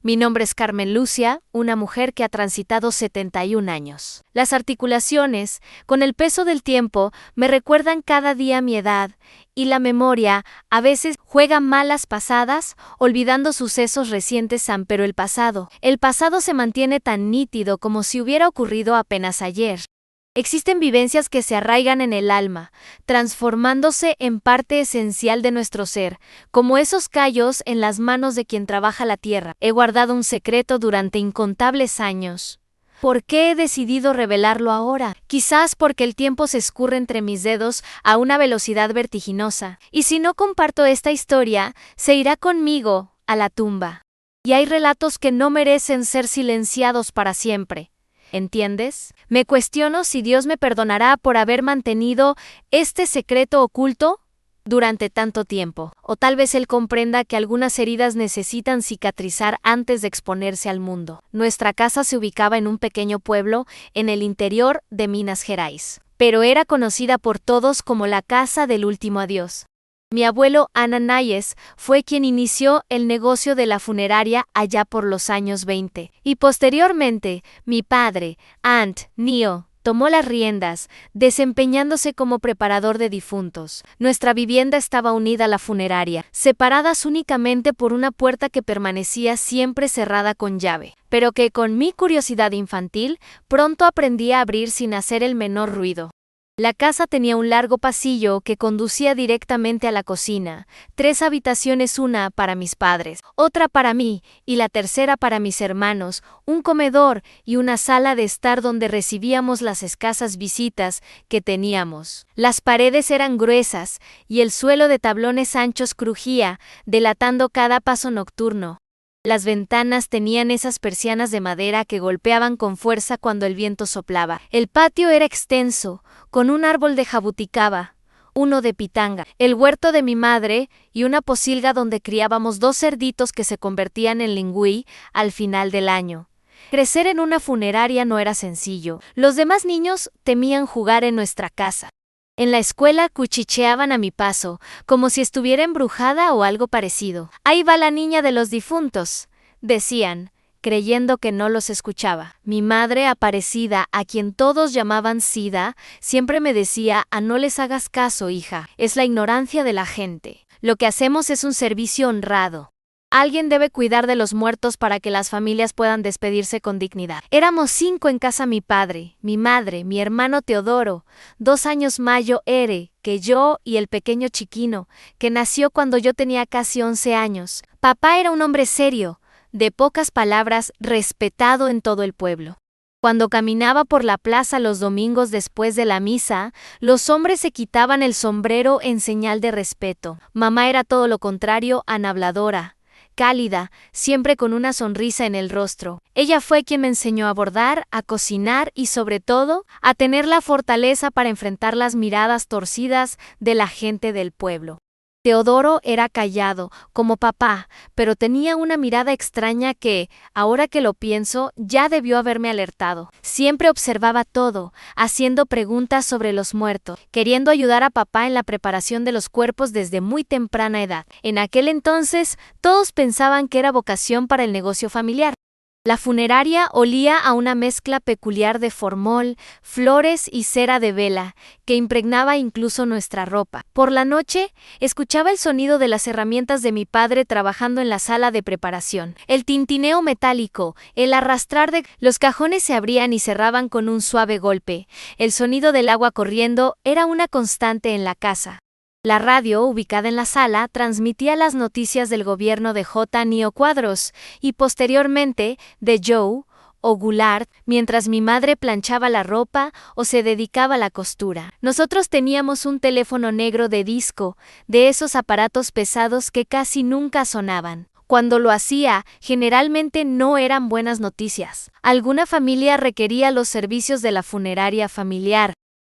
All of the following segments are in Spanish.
Mi nombre es Carmen Lucia, una mujer que ha transitado 71 años. Las articulaciones, con el peso del tiempo, me recuerdan cada día mi edad, y la memoria a veces juega malas pasadas, olvidando sucesos recientes, pero el pasado se mantiene tan nítido como si hubiera ocurrido apenas ayer. Existen vivencias que se arraigan en el alma, transformándose en parte esencial de nuestro ser, como esos callos en las manos de quien trabaja la tierra. He guardado un secreto durante incontables años. ¿Por qué he decidido revelarlo ahora? Quizás porque el tiempo se escurre entre mis dedos a una velocidad vertiginosa, y si no comparto esta historia, se irá conmigo a la tumba. Y hay relatos que no merecen ser silenciados para siempre. ¿Entiendes? Me cuestiono si Dios me perdonará por haber mantenido este secreto oculto durante tanto tiempo, o tal vez Él comprenda que algunas heridas necesitan cicatrizar antes de exponerse al mundo. Nuestra casa se ubicaba en un pequeño pueblo en el interior de Minas Gerais, pero era conocida por todos como la casa del último adiós. Mi abuelo Ananias fue quien inició el negocio de la funeraria allá por los años 20, y posteriormente, mi padre, Nio, tomó las riendas, desempeñándose como preparador de difuntos. Nuestra vivienda estaba unida a la funeraria, separadas únicamente por una puerta que permanecía siempre cerrada con llave, pero que con mi curiosidad infantil pronto aprendí a abrir sin hacer el menor ruido. La casa tenía un largo pasillo que conducía directamente a la cocina, 3 habitaciones, una para mis padres, otra para mí y la tercera para mis hermanos, un comedor y una sala de estar donde recibíamos las escasas visitas que teníamos. Las paredes eran gruesas y el suelo de tablones anchos crujía, delatando cada paso nocturno. Las ventanas tenían esas persianas de madera que golpeaban con fuerza cuando el viento soplaba. El patio era extenso, con un árbol de jabuticaba, uno de pitanga, el huerto de mi madre y una pocilga donde criábamos 2 cerditos que se convertían en lingüí al final del año. Crecer en una funeraria no era sencillo. Los demás niños temían jugar en nuestra casa. En la escuela cuchicheaban a mi paso, como si estuviera embrujada o algo parecido. «Ahí va la niña de los difuntos», decían, creyendo que no los escuchaba. Mi madre Aparecida, a quien todos llamaban Sida, siempre me decía: «No les hagas caso, hija, es la ignorancia de la gente. Lo que hacemos es un servicio honrado. Alguien debe cuidar de los muertos para que las familias puedan despedirse con dignidad». Éramos 5 en casa: mi padre, mi madre, mi hermano Teodoro, 2 años mayor que yo, y el pequeño Chiquino, que nació cuando yo tenía casi 11 años. Papá era un hombre serio, de pocas palabras, respetado en todo el pueblo. Cuando caminaba por la plaza los domingos después de la misa, los hombres se quitaban el sombrero en señal de respeto. Mamá era todo lo contrario, habladora, cálida, siempre con una sonrisa en el rostro. Ella fue quien me enseñó a bordar, a cocinar y, sobre todo, a tener la fortaleza para enfrentar las miradas torcidas de la gente del pueblo. Teodoro era callado, como papá, pero tenía una mirada extraña que, ahora que lo pienso, ya debió haberme alertado. Siempre observaba todo, haciendo preguntas sobre los muertos, queriendo ayudar a papá en la preparación de los cuerpos desde muy temprana edad. En aquel entonces, todos pensaban que era vocación para el negocio familiar. La funeraria olía a una mezcla peculiar de formol, flores y cera de vela, que impregnaba incluso nuestra ropa. Por la noche, escuchaba el sonido de las herramientas de mi padre trabajando en la sala de preparación. El tintineo metálico, el arrastrar de... Los cajones se abrían y cerraban con un suave golpe. El sonido del agua corriendo era una constante en la casa. La radio, ubicada en la sala, transmitía las noticias del gobierno de Nio Cuadros y posteriormente de Joe o Goulart, mientras mi madre planchaba la ropa o se dedicaba a la costura. Nosotros teníamos un teléfono negro de disco, de esos aparatos pesados que casi nunca sonaban. Cuando lo hacía, generalmente no eran buenas noticias. Alguna familia requería los servicios de la funeraria familiar.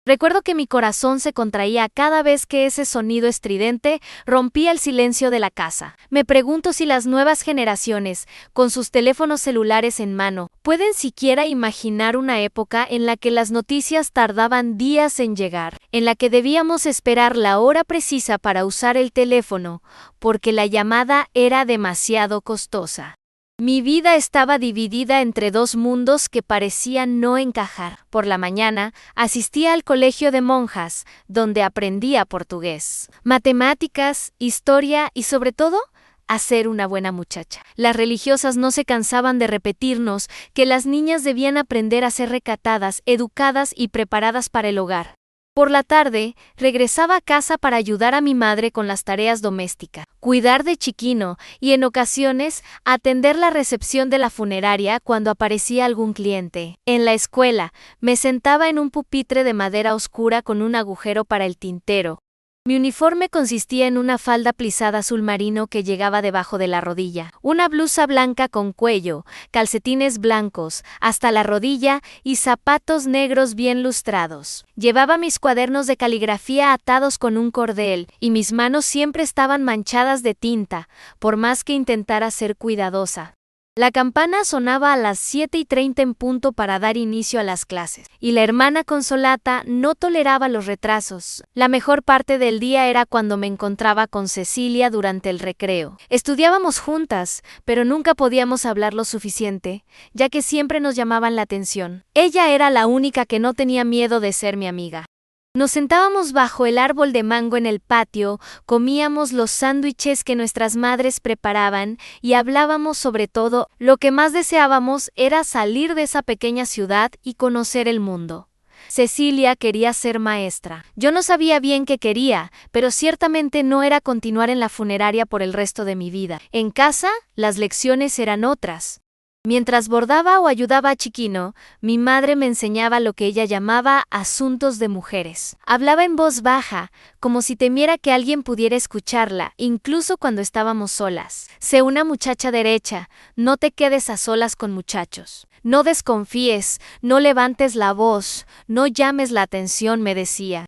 Recuerdo que mi corazón se contraía cada vez que ese sonido estridente rompía el silencio de la casa. Me pregunto si las nuevas generaciones, con sus teléfonos celulares en mano, pueden siquiera imaginar una época en la que las noticias tardaban días en llegar, en la que debíamos esperar la hora precisa para usar el teléfono, porque la llamada era demasiado costosa. Mi vida estaba dividida entre dos mundos que parecían no encajar. Por la mañana, asistía al colegio de monjas, donde aprendía portugués, matemáticas, historia y, sobre todo, a ser una buena muchacha. Las religiosas no se cansaban de repetirnos que las niñas debían aprender a ser recatadas, educadas y preparadas para el hogar. Por la tarde, regresaba a casa para ayudar a mi madre con las tareas domésticas, cuidar de Chiquino y, en ocasiones, atender la recepción de la funeraria cuando aparecía algún cliente. En la escuela, me sentaba en un pupitre de madera oscura con un agujero para el tintero. Mi uniforme consistía en una falda plisada azul marino que llegaba debajo de la rodilla, una blusa blanca con cuello, calcetines blancos hasta la rodilla y zapatos negros bien lustrados. Llevaba mis cuadernos de caligrafía atados con un cordel y mis manos siempre estaban manchadas de tinta, por más que intentara ser cuidadosa. La campana sonaba a las 7:30 en punto para dar inicio a las clases, y la hermana Consolata no toleraba los retrasos. La mejor parte del día era cuando me encontraba con Cecilia durante el recreo. Estudiábamos juntas, pero nunca podíamos hablar lo suficiente, ya que siempre nos llamaban la atención. Ella era la única que no tenía miedo de ser mi amiga. Nos sentábamos bajo el árbol de mango en el patio, comíamos los sándwiches que nuestras madres preparaban y hablábamos sobre todo. Lo que más deseábamos era salir de esa pequeña ciudad y conocer el mundo. Cecilia quería ser maestra. Yo no sabía bien qué quería, pero ciertamente no era continuar en la funeraria por el resto de mi vida. En casa, las lecciones eran otras. Mientras bordaba o ayudaba a Chiquino, mi madre me enseñaba lo que ella llamaba asuntos de mujeres. Hablaba en voz baja, como si temiera que alguien pudiera escucharla, incluso cuando estábamos solas. Sé una muchacha derecha, no te quedes a solas con muchachos. No desconfíes, no levantes la voz, no llames la atención, me decía.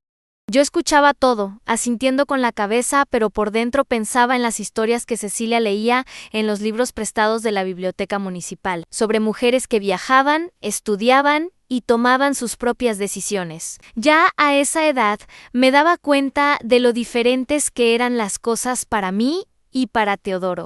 Yo escuchaba todo, asintiendo con la cabeza, pero por dentro pensaba en las historias que Cecilia leía en los libros prestados de la biblioteca municipal, sobre mujeres que viajaban, estudiaban y tomaban sus propias decisiones. Ya a esa edad me daba cuenta de lo diferentes que eran las cosas para mí y para Teodoro.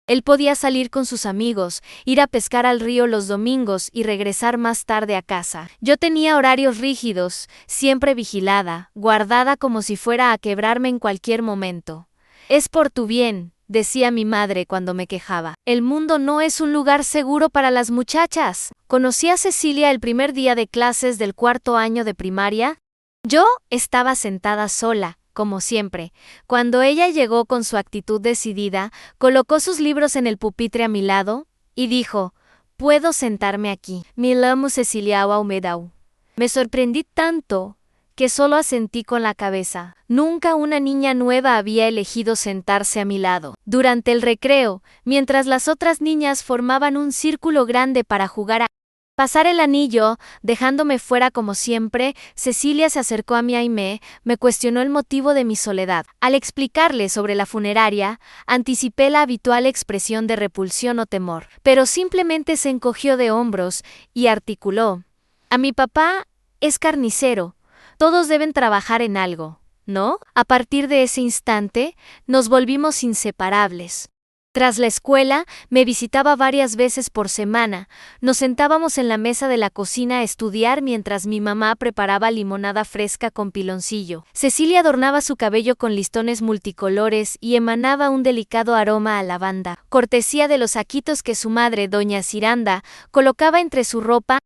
Él podía salir con sus amigos, ir a pescar al río los domingos y regresar más tarde a casa. Yo tenía horarios rígidos, siempre vigilada, guardada como si fuera a quebrarme en cualquier momento. Es por tu bien, decía mi madre cuando me quejaba. El mundo no es un lugar seguro para las muchachas. Conocí a Cecilia el primer día de clases del cuarto año de primaria. Yo estaba sentada sola, como siempre. Cuando ella llegó con su actitud decidida, colocó sus libros en el pupitre a mi lado y dijo: «¿Puedo sentarme aquí?» Me llamo Cecilia Aumedau. Me sorprendí tanto que solo asentí con la cabeza. Nunca una niña nueva había elegido sentarse a mi lado. Durante el recreo, mientras las otras niñas formaban un círculo grande para jugar a pasar el anillo, dejándome fuera como siempre, Cecilia se acercó a mí y me cuestionó el motivo de mi soledad. Al explicarle sobre la funeraria, anticipé la habitual expresión de repulsión o temor, pero simplemente se encogió de hombros y articuló: «A mi papá es carnicero. Todos deben trabajar en algo, ¿no?». A partir de ese instante, nos volvimos inseparables. Tras la escuela, me visitaba varias veces por semana. Nos sentábamos en la mesa de la cocina a estudiar mientras mi mamá preparaba limonada fresca con piloncillo. Cecilia adornaba su cabello con listones multicolores y emanaba un delicado aroma a lavanda, cortesía de los saquitos que su madre, doña Ciranda, colocaba entre su ropa.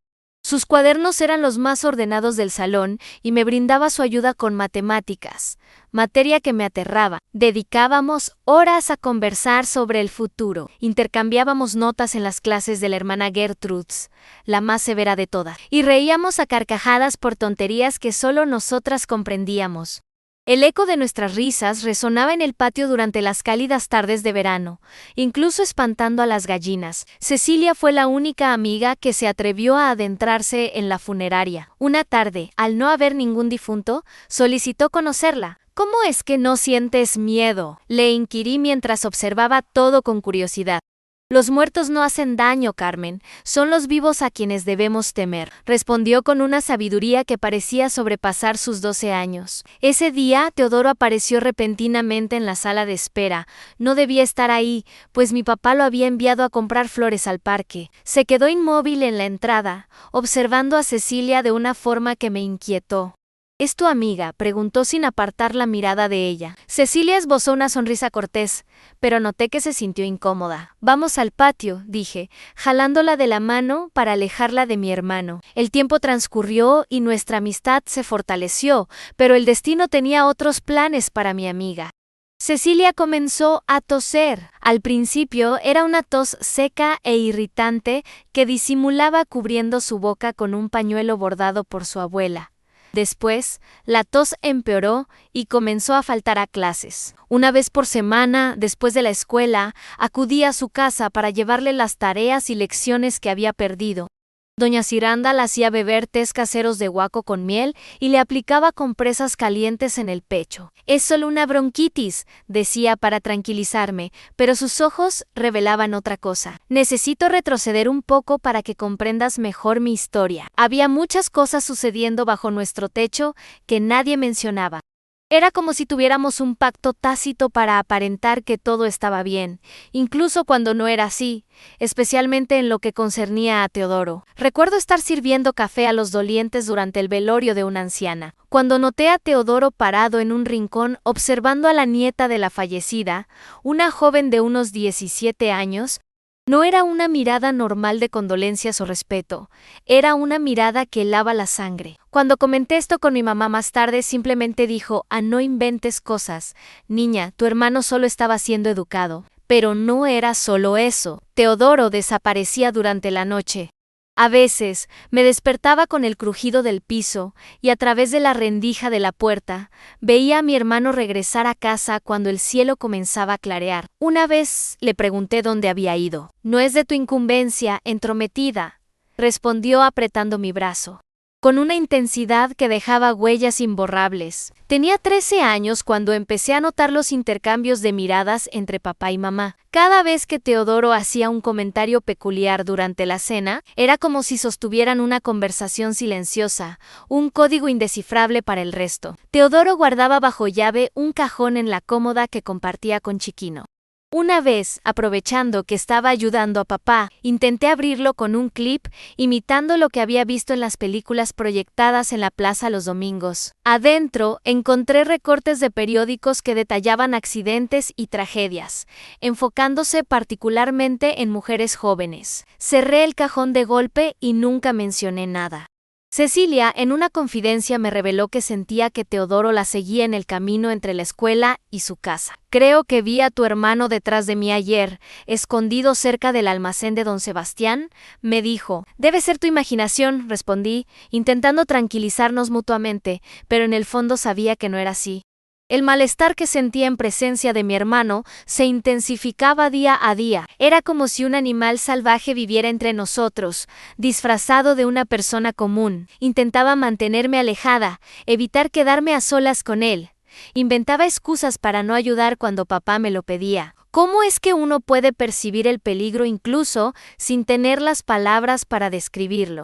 Sus cuadernos eran los más ordenados del salón y me brindaba su ayuda con matemáticas, materia que me aterraba. Dedicábamos horas a conversar sobre el futuro. Intercambiábamos notas en las clases de la hermana Gertrudes, la más severa de todas, y reíamos a carcajadas por tonterías que solo nosotras comprendíamos. El eco de nuestras risas resonaba en el patio durante las cálidas tardes de verano, incluso espantando a las gallinas. Cecilia fue la única amiga que se atrevió a adentrarse en la funeraria. Una tarde, al no haber ningún difunto, solicitó conocerla. «¿Cómo es que no sientes miedo?», le inquirí mientras observaba todo con curiosidad. Los muertos no hacen daño, Carmen, son los vivos a quienes debemos temer, respondió con una sabiduría que parecía sobrepasar sus 12 años. Ese día, Teodoro apareció repentinamente en la sala de espera. No debía estar ahí, pues mi papá lo había enviado a comprar flores al parque. Se quedó inmóvil en la entrada, observando a Cecilia de una forma que me inquietó. ¿Es tu amiga?, preguntó sin apartar la mirada de ella. Cecilia esbozó una sonrisa cortés, pero noté que se sintió incómoda. Vamos al patio, dije, jalándola de la mano para alejarla de mi hermano. El tiempo transcurrió y nuestra amistad se fortaleció, pero el destino tenía otros planes para mi amiga. Cecilia comenzó a toser. Al principio era una tos seca e irritante que disimulaba cubriendo su boca con un pañuelo bordado por su abuela. Después, la tos empeoró y comenzó a faltar a clases. Una vez por semana, después de la escuela, acudía a su casa para llevarle las tareas y lecciones que había perdido. Doña Ciranda la hacía beber tés caseros de guaco con miel y le aplicaba compresas calientes en el pecho. Es solo una bronquitis, decía para tranquilizarme, pero sus ojos revelaban otra cosa. Necesito retroceder un poco para que comprendas mejor mi historia. Había muchas cosas sucediendo bajo nuestro techo que nadie mencionaba. Era como si tuviéramos un pacto tácito para aparentar que todo estaba bien, incluso cuando no era así, especialmente en lo que concernía a Teodoro. Recuerdo estar sirviendo café a los dolientes durante el velorio de una anciana. Cuando noté a Teodoro parado en un rincón observando a la nieta de la fallecida, una joven de unos 17 años, no era una mirada normal de condolencias o respeto, era una mirada que helaba la sangre. Cuando comenté esto con mi mamá más tarde, simplemente dijo: no inventes cosas, niña, tu hermano solo estaba siendo educado. Pero no era solo eso. Teodoro desaparecía durante la noche. A veces me despertaba con el crujido del piso y a través de la rendija de la puerta veía a mi hermano regresar a casa cuando el cielo comenzaba a clarear. Una vez le pregunté dónde había ido. No es de tu incumbencia, entrometida, respondió apretando mi brazo, con una intensidad que dejaba huellas imborrables. Tenía 13 años cuando empecé a notar los intercambios de miradas entre papá y mamá. Cada vez que Teodoro hacía un comentario peculiar durante la cena, era como si sostuvieran una conversación silenciosa, un código indescifrable para el resto. Teodoro guardaba bajo llave un cajón en la cómoda que compartía con Chiquino. Una vez, aprovechando que estaba ayudando a papá, intenté abrirlo con un clip, imitando lo que había visto en las películas proyectadas en la plaza los domingos. Adentro, encontré recortes de periódicos que detallaban accidentes y tragedias, enfocándose particularmente en mujeres jóvenes. Cerré el cajón de golpe y nunca mencioné nada. Cecilia, en una confidencia, me reveló que sentía que Teodoro la seguía en el camino entre la escuela y su casa. Creo que vi a tu hermano detrás de mí ayer, escondido cerca del almacén de don Sebastián, me dijo. Debe ser tu imaginación, respondí, intentando tranquilizarnos mutuamente, pero en el fondo sabía que no era así. El malestar que sentía en presencia de mi hermano se intensificaba día a día. Era como si un animal salvaje viviera entre nosotros, disfrazado de una persona común. Intentaba mantenerme alejada, evitar quedarme a solas con él. Inventaba excusas para no ayudar cuando papá me lo pedía. ¿Cómo es que uno puede percibir el peligro incluso sin tener las palabras para describirlo?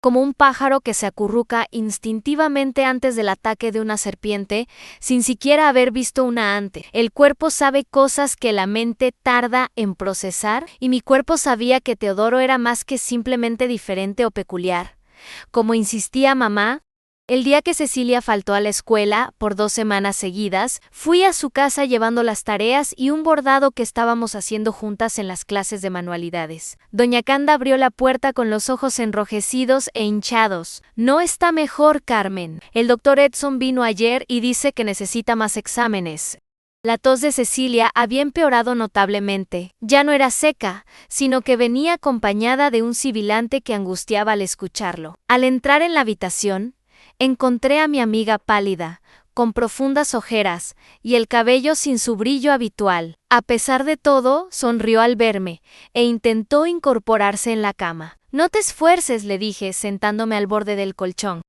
Como un pájaro que se acurruca instintivamente antes del ataque de una serpiente, sin siquiera haber visto una antes. El cuerpo sabe cosas que la mente tarda en procesar, y mi cuerpo sabía que Teodoro era más que simplemente diferente o peculiar. Como insistía mamá, el día que Cecilia faltó a la escuela por 2 semanas seguidas, fui a su casa llevando las tareas y un bordado que estábamos haciendo juntas en las clases de manualidades. Doña Canda abrió la puerta con los ojos enrojecidos e hinchados. No está mejor, Carmen. El doctor Edson vino ayer y dice que necesita más exámenes. La tos de Cecilia había empeorado notablemente. Ya no era seca, sino que venía acompañada de un sibilante que angustiaba al escucharlo. Al entrar en la habitación, encontré a mi amiga pálida, con profundas ojeras, y el cabello sin su brillo habitual. A pesar de todo, sonrió al verme, e intentó incorporarse en la cama. No te esfuerces, le dije, sentándome al borde del colchón.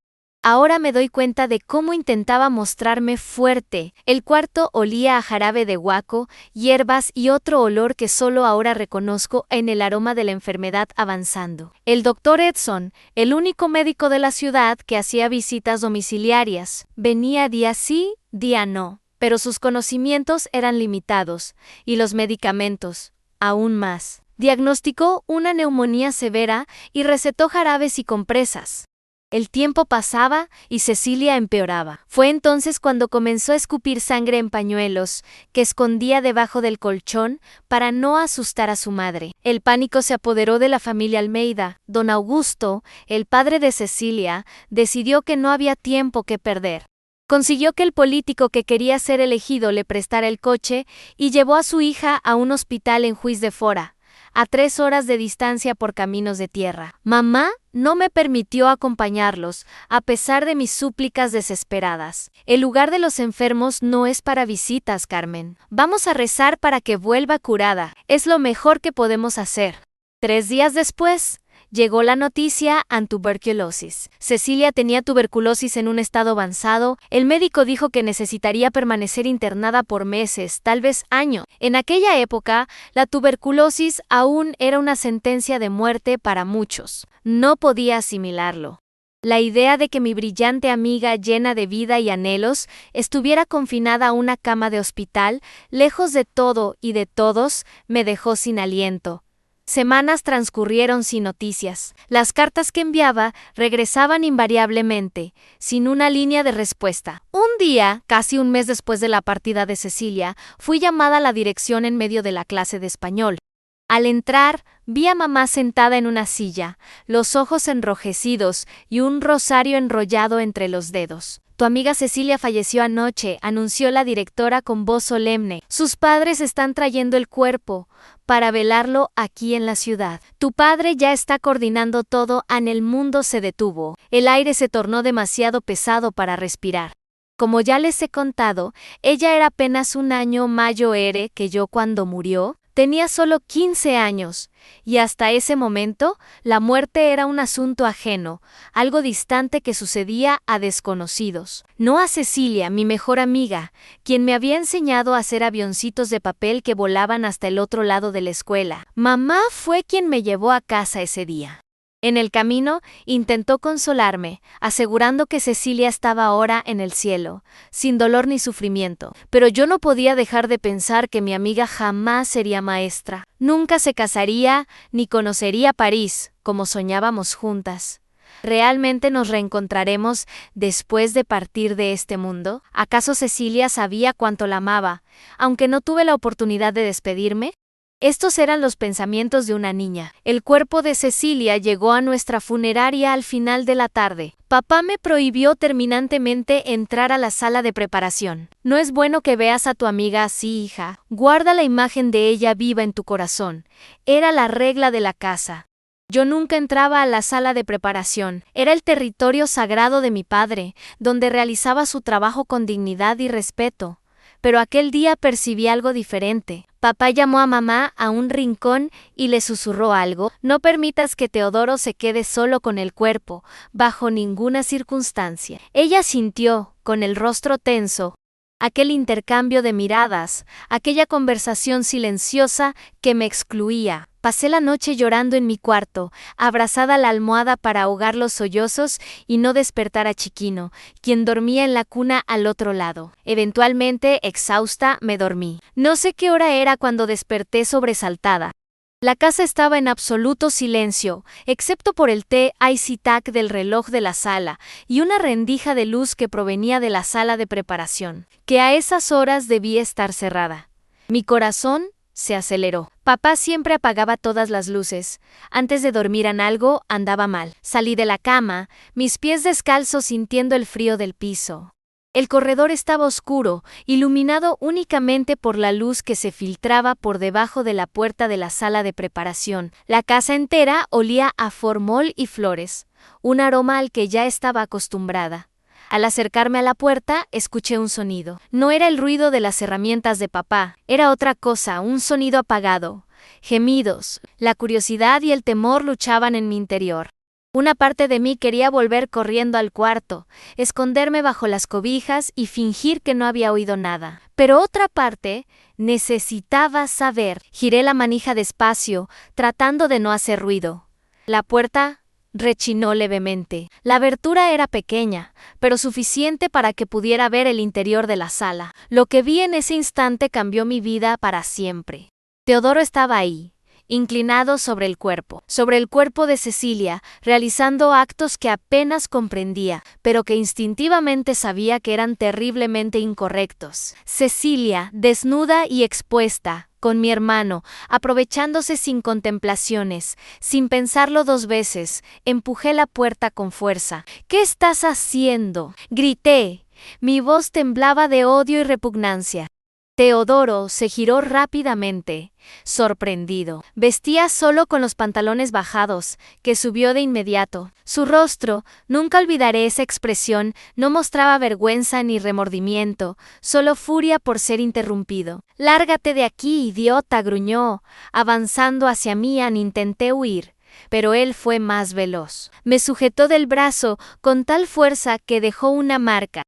Ahora me doy cuenta de cómo intentaba mostrarme fuerte. El cuarto olía a jarabe de guaco, hierbas y otro olor que solo ahora reconozco en el aroma de la enfermedad avanzando. El doctor Edson, el único médico de la ciudad que hacía visitas domiciliarias, venía día sí, día no, pero sus conocimientos eran limitados, y los medicamentos, aún más. Diagnosticó una neumonía severa y recetó jarabes y compresas. El tiempo pasaba y Cecilia empeoraba. Fue entonces cuando comenzó a escupir sangre en pañuelos, que escondía debajo del colchón para no asustar a su madre. El pánico se apoderó de la familia Almeida. Don Augusto, el padre de Cecilia, decidió que no había tiempo que perder. Consiguió que el político que quería ser elegido le prestara el coche y llevó a su hija a un hospital en Juiz de Fora, a 3 horas de distancia por caminos de tierra. Mamá no me permitió acompañarlos, a pesar de mis súplicas desesperadas. El lugar de los enfermos no es para visitas, Carmen. Vamos a rezar para que vuelva curada. Es lo mejor que podemos hacer. 3 días después, llegó la noticia en tuberculosis. Cecilia tenía tuberculosis en un estado avanzado. El médico dijo que necesitaría permanecer internada por meses, tal vez años. En aquella época, la tuberculosis aún era una sentencia de muerte para muchos. No podía asimilarlo. La idea de que mi brillante amiga llena de vida y anhelos estuviera confinada a una cama de hospital, lejos de todo y de todos, me dejó sin aliento. Semanas transcurrieron sin noticias. Las cartas que enviaba regresaban invariablemente, sin una línea de respuesta. Un día, casi un mes después de la partida de Cecilia, fui llamada a la dirección en medio de la clase de español. Al entrar, vi a mamá sentada en una silla, los ojos enrojecidos y un rosario enrollado entre los dedos. Tu amiga Cecilia falleció anoche, anunció la directora con voz solemne. Sus padres están trayendo el cuerpo para velarlo aquí en la ciudad. Tu padre ya está coordinando todo. En el mundo se detuvo. El aire se tornó demasiado pesado para respirar. Como ya les he contado, ella era apenas un año mayor que yo cuando murió. Tenía solo 15 años, y hasta ese momento, la muerte era un asunto ajeno, algo distante que sucedía a desconocidos. No a Cecilia, mi mejor amiga, quien me había enseñado a hacer avioncitos de papel que volaban hasta el otro lado de la escuela. Mamá fue quien me llevó a casa ese día. En el camino, intentó consolarme, asegurando que Cecilia estaba ahora en el cielo, sin dolor ni sufrimiento. Pero yo no podía dejar de pensar que mi amiga jamás sería maestra. Nunca se casaría, ni conocería París, como soñábamos juntas. ¿Realmente nos reencontraremos después de partir de este mundo? ¿Acaso Cecilia sabía cuánto la amaba, aunque no tuve la oportunidad de despedirme? Estos eran los pensamientos de una niña. El cuerpo de Cecilia llegó a nuestra funeraria al final de la tarde. Papá me prohibió terminantemente entrar a la sala de preparación. No es bueno que veas a tu amiga así, hija. Guarda la imagen de ella viva en tu corazón. Era la regla de la casa. Yo nunca entraba a la sala de preparación. Era el territorio sagrado de mi padre, donde realizaba su trabajo con dignidad y respeto. Pero aquel día percibí algo diferente. Papá llamó a mamá a un rincón y le susurró algo. No permitas que Teodoro se quede solo con el cuerpo, bajo ninguna circunstancia. Ella sintió, con el rostro tenso, aquel intercambio de miradas, aquella conversación silenciosa que me excluía. Pasé la noche llorando en mi cuarto, abrazada a la almohada para ahogar los sollozos y no despertar a Chiquino, quien dormía en la cuna al otro lado. Eventualmente, exhausta, me dormí. No sé qué hora era cuando desperté sobresaltada. La casa estaba en absoluto silencio, excepto por el tic-tac del reloj de la sala y una rendija de luz que provenía de la sala de preparación, que a esas horas debía estar cerrada. Mi corazón se aceleró. Papá siempre apagaba todas las luces. Antes de dormir en algo, andaba mal. Salí de la cama, mis pies descalzos sintiendo el frío del piso. El corredor estaba oscuro, iluminado únicamente por la luz que se filtraba por debajo de la puerta de la sala de preparación. La casa entera olía a formol y flores, un aroma al que ya estaba acostumbrada. Al acercarme a la puerta, escuché un sonido. No era el ruido de las herramientas de papá, era otra cosa, un sonido apagado. Gemidos, la curiosidad y el temor luchaban en mi interior. Una parte de mí quería volver corriendo al cuarto, esconderme bajo las cobijas y fingir que no había oído nada. Pero otra parte necesitaba saber. Giré la manija despacio, tratando de no hacer ruido. La puerta rechinó levemente. La abertura era pequeña, pero suficiente para que pudiera ver el interior de la sala. Lo que vi en ese instante cambió mi vida para siempre. Teodoro estaba ahí, inclinado sobre el cuerpo de Cecilia, realizando actos que apenas comprendía, pero que instintivamente sabía que eran terriblemente incorrectos. Cecilia, desnuda y expuesta, con mi hermano, aprovechándose sin contemplaciones, sin pensarlo dos veces, empujé la puerta con fuerza. ¿Qué estás haciendo?, grité. Mi voz temblaba de odio y repugnancia. Teodoro se giró rápidamente, sorprendido. Vestía solo con los pantalones bajados, que subió de inmediato. Su rostro, nunca olvidaré esa expresión, no mostraba vergüenza ni remordimiento, solo furia por ser interrumpido. «Lárgate de aquí, idiota», gruñó, avanzando hacia mí. Intenté huir, pero él fue más veloz. Me sujetó del brazo con tal fuerza que dejó una marca.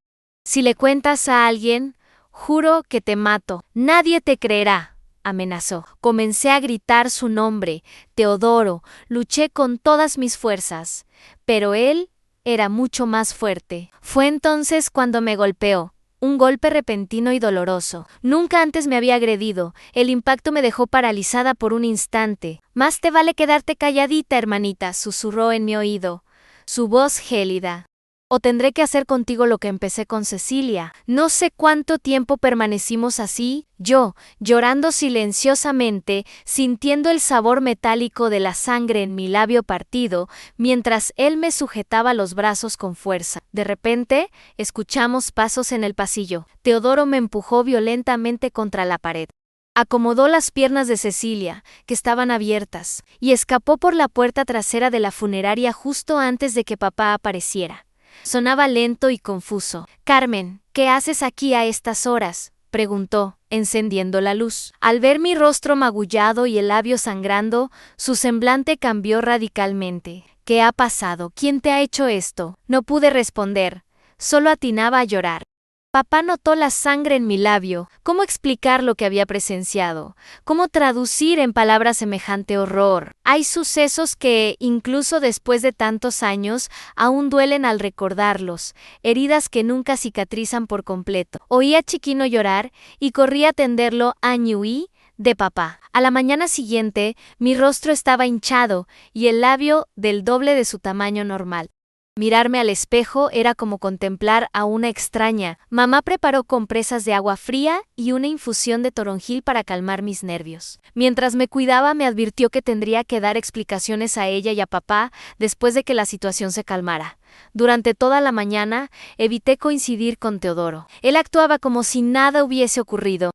«Si le cuentas a alguien, juro que te mato». «Nadie te creerá», amenazó. Comencé a gritar su nombre, Teodoro. Luché con todas mis fuerzas, pero él era mucho más fuerte. Fue entonces cuando me golpeó. Un golpe repentino y doloroso. Nunca antes me había agredido. El impacto me dejó paralizada por un instante. «Más te vale quedarte calladita, hermanita», susurró en mi oído, su voz gélida. «O tendré que hacer contigo lo que empecé con Cecilia». No sé cuánto tiempo permanecimos así, yo, llorando silenciosamente, sintiendo el sabor metálico de la sangre en mi labio partido, mientras él me sujetaba los brazos con fuerza. De repente, escuchamos pasos en el pasillo. Teodoro me empujó violentamente contra la pared. Acomodó las piernas de Cecilia, que estaban abiertas, y escapó por la puerta trasera de la funeraria justo antes de que papá apareciera. Sonaba lento y confuso. «Carmen, ¿qué haces aquí a estas horas?», preguntó, encendiendo la luz. Al ver mi rostro magullado y el labio sangrando, su semblante cambió radicalmente. «¿Qué ha pasado? ¿Quién te ha hecho esto?». No pude responder, solo atinaba a llorar. Papá notó la sangre en mi labio. ¿Cómo explicar lo que había presenciado? ¿Cómo traducir en palabras semejante horror? Hay sucesos que, incluso después de tantos años, aún duelen al recordarlos, heridas que nunca cicatrizan por completo. Oí a Chiquino llorar y corrí a tenderlo a Ñuí de papá. A la mañana siguiente, mi rostro estaba hinchado y el labio del doble de su tamaño normal. Mirarme al espejo era como contemplar a una extraña. Mamá preparó compresas de agua fría y una infusión de toronjil para calmar mis nervios. Mientras me cuidaba, me advirtió que tendría que dar explicaciones a ella y a papá después de que la situación se calmara. Durante toda la mañana, evité coincidir con Teodoro. Él actuaba como si nada hubiese ocurrido.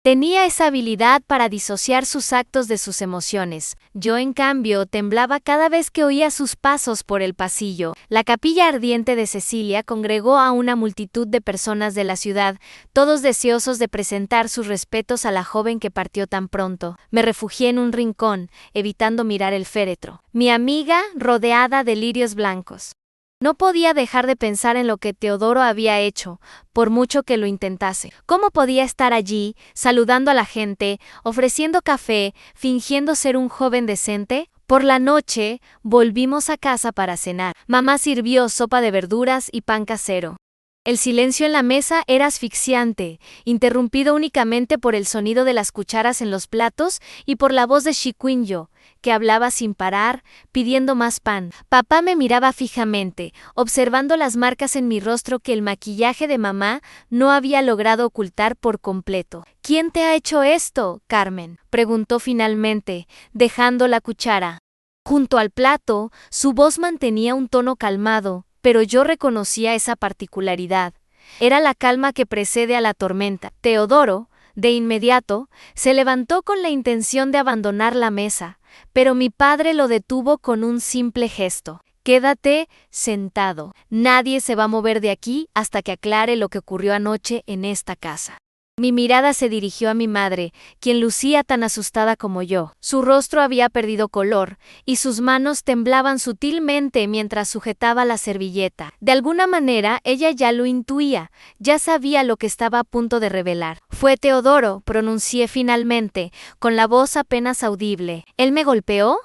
Tenía esa habilidad para disociar sus actos de sus emociones. Yo, en cambio, temblaba cada vez que oía sus pasos por el pasillo. La capilla ardiente de Cecilia congregó a una multitud de personas de la ciudad, todos deseosos de presentar sus respetos a la joven que partió tan pronto. Me refugié en un rincón, evitando mirar el féretro. Mi amiga, rodeada de lirios blancos. No podía dejar de pensar en lo que Teodoro había hecho, por mucho que lo intentase. ¿Cómo podía estar allí, saludando a la gente, ofreciendo café, fingiendo ser un joven decente? Por la noche, volvimos a casa para cenar. Mamá sirvió sopa de verduras y pan casero. El silencio en la mesa era asfixiante, interrumpido únicamente por el sonido de las cucharas en los platos y por la voz de Chiquinho, que hablaba sin parar, pidiendo más pan. Papá me miraba fijamente, observando las marcas en mi rostro que el maquillaje de mamá no había logrado ocultar por completo. «¿Quién te ha hecho esto, Carmen?», preguntó finalmente, dejando la cuchara. Junto al plato, su voz mantenía un tono calmado, pero yo reconocía esa particularidad. Era la calma que precede a la tormenta. Teodoro, de inmediato, se levantó con la intención de abandonar la mesa, pero mi padre lo detuvo con un simple gesto. «Quédate sentado. Nadie se va a mover de aquí hasta que aclare lo que ocurrió anoche en esta casa». Mi mirada se dirigió a mi madre, quien lucía tan asustada como yo. Su rostro había perdido color, y sus manos temblaban sutilmente mientras sujetaba la servilleta. De alguna manera, ella ya lo intuía, ya sabía lo que estaba a punto de revelar. «Fue Teodoro», pronuncié finalmente, con la voz apenas audible. «¿Él me golpeó?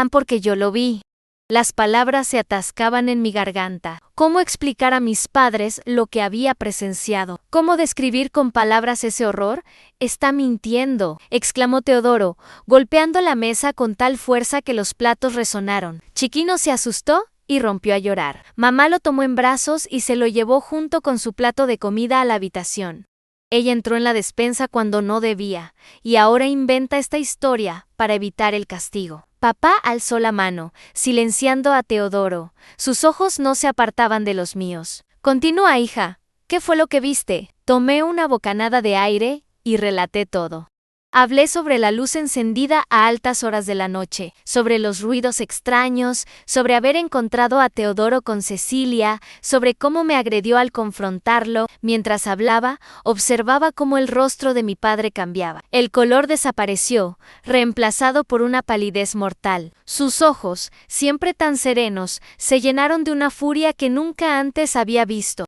Porque yo lo vi». Las palabras se atascaban en mi garganta. ¿Cómo explicar a mis padres lo que había presenciado? ¿Cómo describir con palabras ese horror? «Está mintiendo», exclamó Teodoro, golpeando la mesa con tal fuerza que los platos resonaron. Chiquino se asustó y rompió a llorar. Mamá lo tomó en brazos y se lo llevó junto con su plato de comida a la habitación. Ella entró en la despensa cuando no debía, y ahora inventa esta historia para evitar el castigo. Papá alzó la mano, silenciando a Teodoro. Sus ojos no se apartaban de los míos. «Continúa, hija. ¿Qué fue lo que viste?» Tomé una bocanada de aire y relaté todo. Hablé sobre la luz encendida a altas horas de la noche, sobre los ruidos extraños, sobre haber encontrado a Teodoro con Cecilia, sobre cómo me agredió al confrontarlo. Mientras hablaba, observaba cómo el rostro de mi padre cambiaba. El color desapareció, reemplazado por una palidez mortal. Sus ojos, siempre tan serenos, se llenaron de una furia que nunca antes había visto.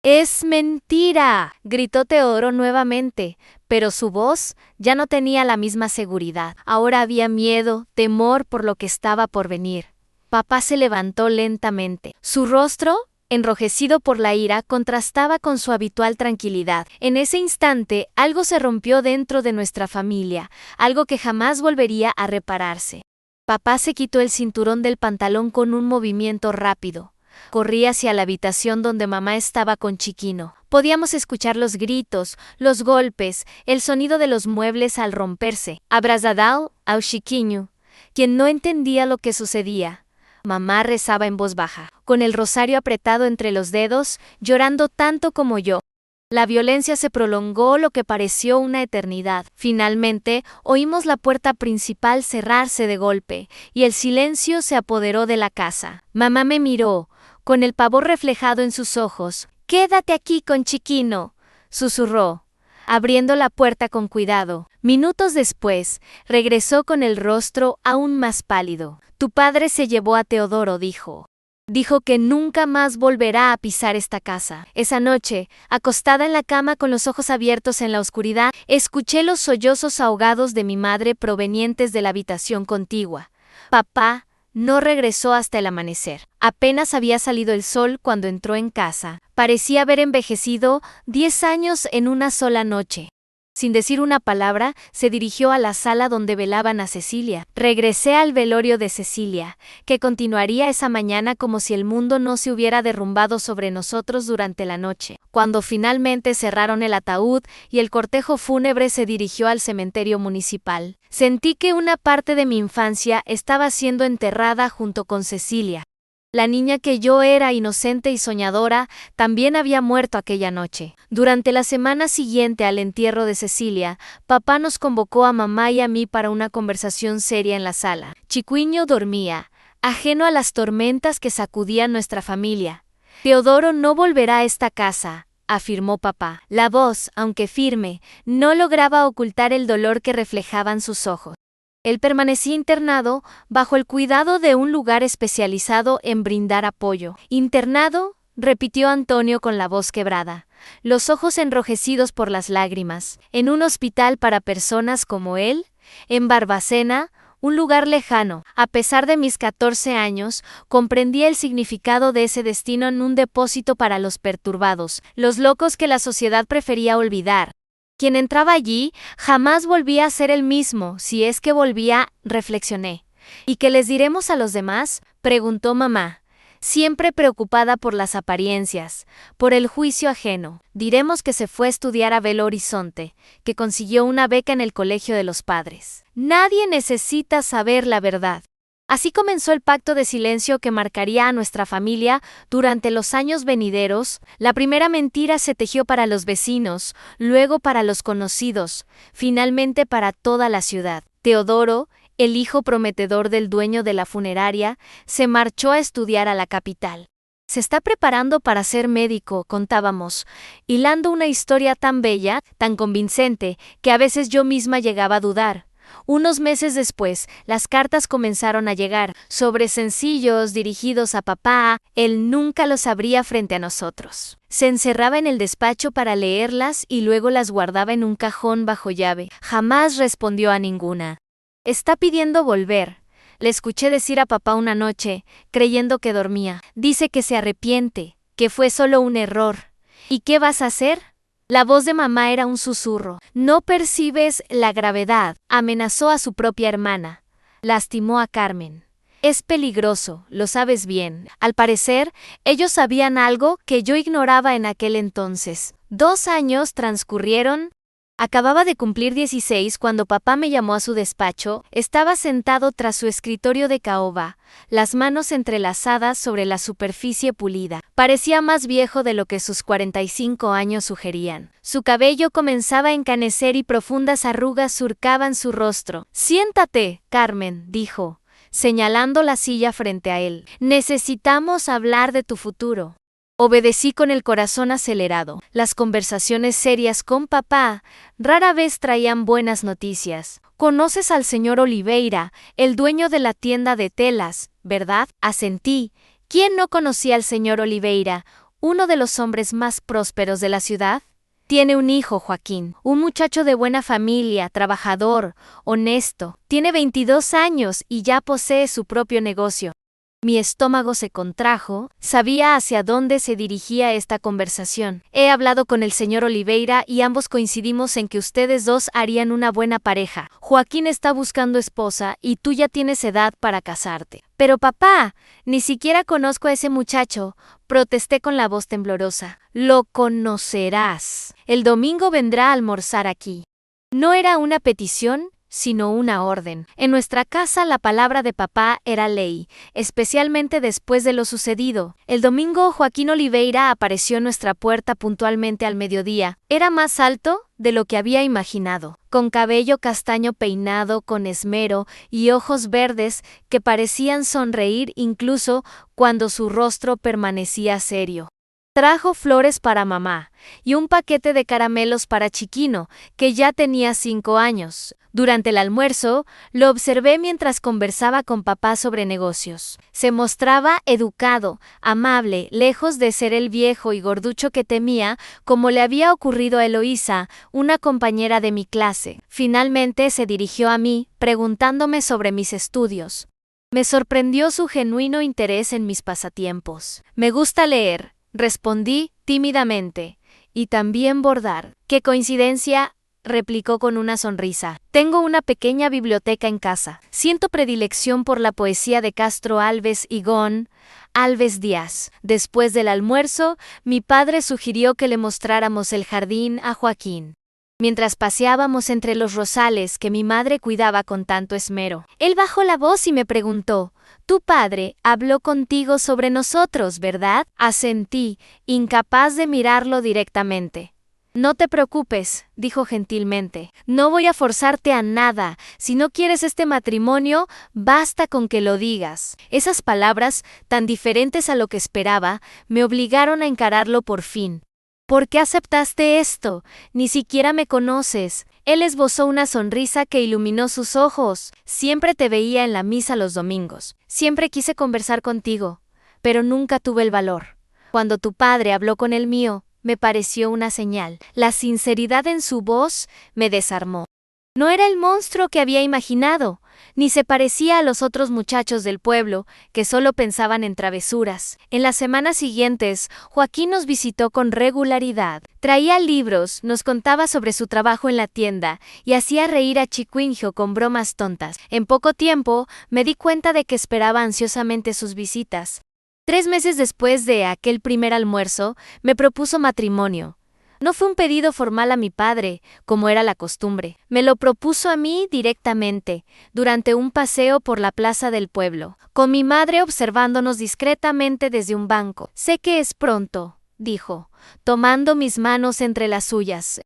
«¡Es mentira!», gritó Teodoro nuevamente, pero su voz ya no tenía la misma seguridad. Ahora había miedo, temor por lo que estaba por venir. Papá se levantó lentamente. Su rostro, enrojecido por la ira, contrastaba con su habitual tranquilidad. En ese instante, algo se rompió dentro de nuestra familia, algo que jamás volvería a repararse. Papá se quitó el cinturón del pantalón con un movimiento rápido. Corrí hacia la habitación donde mamá estaba con Chiquino. Podíamos escuchar los gritos, los golpes, el sonido de los muebles al romperse. Abrazadao ao Chiquinho, quien no entendía lo que sucedía. Mamá rezaba en voz baja, con el rosario apretado entre los dedos, llorando tanto como yo. La violencia se prolongó lo que pareció una eternidad. Finalmente, oímos la puerta principal cerrarse de golpe, y el silencio se apoderó de la casa. Mamá me miró, con el pavor reflejado en sus ojos. «Quédate aquí con Chiquino», susurró, abriendo la puerta con cuidado. Minutos después, regresó con el rostro aún más pálido. «Tu padre se llevó a Teodoro», dijo. «Dijo que nunca más volverá a pisar esta casa». Esa noche, acostada en la cama con los ojos abiertos en la oscuridad, escuché los sollozos ahogados de mi madre provenientes de la habitación contigua. Papá no regresó hasta el amanecer. Apenas había salido el sol cuando entró en casa. Parecía haber envejecido 10 años en una sola noche. Sin decir una palabra, se dirigió a la sala donde velaban a Cecilia. Regresé al velorio de Cecilia, que continuaría esa mañana como si el mundo no se hubiera derrumbado sobre nosotros durante la noche. Cuando finalmente cerraron el ataúd y el cortejo fúnebre se dirigió al cementerio municipal, sentí que una parte de mi infancia estaba siendo enterrada junto con Cecilia. La niña que yo era, inocente y soñadora, también había muerto aquella noche. Durante la semana siguiente al entierro de Cecilia, papá nos convocó a mamá y a mí para una conversación seria en la sala. Chiquiño dormía, ajeno a las tormentas que sacudían nuestra familia. «Teodoro no volverá a esta casa», afirmó papá. La voz, aunque firme, no lograba ocultar el dolor que reflejaban sus ojos. Él permanecía internado bajo el cuidado de un lugar especializado en brindar apoyo. «¿Internado?», repitió Antonio con la voz quebrada, los ojos enrojecidos por las lágrimas. «¿En un hospital para personas como él? ¿En Barbacena? Un lugar lejano». A pesar de mis 14 años, comprendía el significado de ese destino en un depósito para los perturbados, los locos que la sociedad prefería olvidar. Quien entraba allí jamás volvía a ser el mismo, si es que volvía, reflexioné. «¿Y qué les diremos a los demás?», preguntó mamá, siempre preocupada por las apariencias, por el juicio ajeno. «Diremos que se fue a estudiar a Belo Horizonte, que consiguió una beca en el colegio de los padres. Nadie necesita saber la verdad». Así comenzó el pacto de silencio que marcaría a nuestra familia durante los años venideros. La primera mentira se tejió para los vecinos, luego para los conocidos, finalmente para toda la ciudad. Teodoro, el hijo prometedor del dueño de la funeraria, se marchó a estudiar a la capital. Se está preparando para ser médico, contábamos, hilando una historia tan bella, tan convincente, que a veces yo misma llegaba a dudar. Unos meses después, las cartas comenzaron a llegar, sobres sencillos dirigidos a papá. Él nunca los abría frente a nosotros. Se encerraba en el despacho para leerlas y luego las guardaba en un cajón bajo llave. Jamás respondió a ninguna. Está pidiendo volver. Le escuché decir a papá una noche, creyendo que dormía. Dice que se arrepiente, que fue solo un error. ¿Y qué vas a hacer? La voz de mamá era un susurro. ¿No percibes la gravedad? Amenazó a su propia hermana. Lastimó a Carmen. Es peligroso, lo sabes bien. Al parecer, ellos sabían algo que yo ignoraba en aquel entonces. 2 años transcurrieron. Acababa de cumplir 16 cuando papá me llamó a su despacho. Estaba sentado tras su escritorio de caoba, las manos entrelazadas sobre la superficie pulida. Parecía más viejo de lo que sus 45 años sugerían. Su cabello comenzaba a encanecer y profundas arrugas surcaban su rostro. «Siéntate, Carmen», dijo, señalando la silla frente a él. «Necesitamos hablar de tu futuro». Obedecí con el corazón acelerado. Las conversaciones serias con papá rara vez traían buenas noticias. «Conoces al señor Oliveira, el dueño de la tienda de telas, ¿verdad?», asentí. ¿Quién no conocía al señor Oliveira, uno de los hombres más prósperos de la ciudad? Tiene un hijo, Joaquín, un muchacho de buena familia, trabajador, honesto. Tiene 22 años y ya posee su propio negocio. Mi estómago se contrajo, sabía hacia dónde se dirigía esta conversación. He hablado con el señor Oliveira y ambos coincidimos en que ustedes dos harían una buena pareja. Joaquín está buscando esposa y tú ya tienes edad para casarte. Pero papá, ni siquiera conozco a ese muchacho, protesté con la voz temblorosa. Lo conocerás. El domingo vendrá a almorzar aquí. No era una petición, sino una orden. En nuestra casa la palabra de papá era ley, especialmente después de lo sucedido. El domingo Joaquín Oliveira apareció en nuestra puerta puntualmente al mediodía. Era más alto de lo que había imaginado, con cabello castaño peinado con esmero y ojos verdes que parecían sonreír incluso cuando su rostro permanecía serio. Trajo flores para mamá y un paquete de caramelos para Chiquino, que ya tenía 5 años. Durante el almuerzo, lo observé mientras conversaba con papá sobre negocios. Se mostraba educado, amable, lejos de ser el viejo y gorducho que temía, como le había ocurrido a Eloísa, una compañera de mi clase. Finalmente se dirigió a mí, preguntándome sobre mis estudios. Me sorprendió su genuino interés en mis pasatiempos. Me gusta leer, respondí tímidamente, y también bordar. ¡Qué coincidencia!, replicó con una sonrisa. Tengo una pequeña biblioteca en casa. Siento predilección por la poesía de Castro Alves y Gon Alves Díaz. Después del almuerzo, mi padre sugirió que le mostráramos el jardín a Joaquín. Mientras paseábamos entre los rosales que mi madre cuidaba con tanto esmero, él bajó la voz y me preguntó: «Tu padre habló contigo sobre nosotros, ¿verdad?». Asentí, incapaz de mirarlo directamente. «No te preocupes», dijo gentilmente. «No voy a forzarte a nada. Si no quieres este matrimonio, basta con que lo digas». Esas palabras, tan diferentes a lo que esperaba, me obligaron a encararlo por fin. «¿Por qué aceptaste esto? Ni siquiera me conoces». Él esbozó una sonrisa que iluminó sus ojos. «Siempre te veía en la misa los domingos. Siempre quise conversar contigo, pero nunca tuve el valor. Cuando tu padre habló con el mío, me pareció una señal». La sinceridad en su voz me desarmó. No era el monstruo que había imaginado, ni se parecía a los otros muchachos del pueblo, que solo pensaban en travesuras. En las semanas siguientes, Joaquín nos visitó con regularidad. Traía libros, nos contaba sobre su trabajo en la tienda, y hacía reír a Chiquinjo con bromas tontas. En poco tiempo, me di cuenta de que esperaba ansiosamente sus visitas. 3 meses después de aquel primer almuerzo, me propuso matrimonio. No fue un pedido formal a mi padre, como era la costumbre. Me lo propuso a mí directamente, durante un paseo por la plaza del pueblo, con mi madre observándonos discretamente desde un banco. «Sé que es pronto», dijo, tomando mis manos entre las suyas.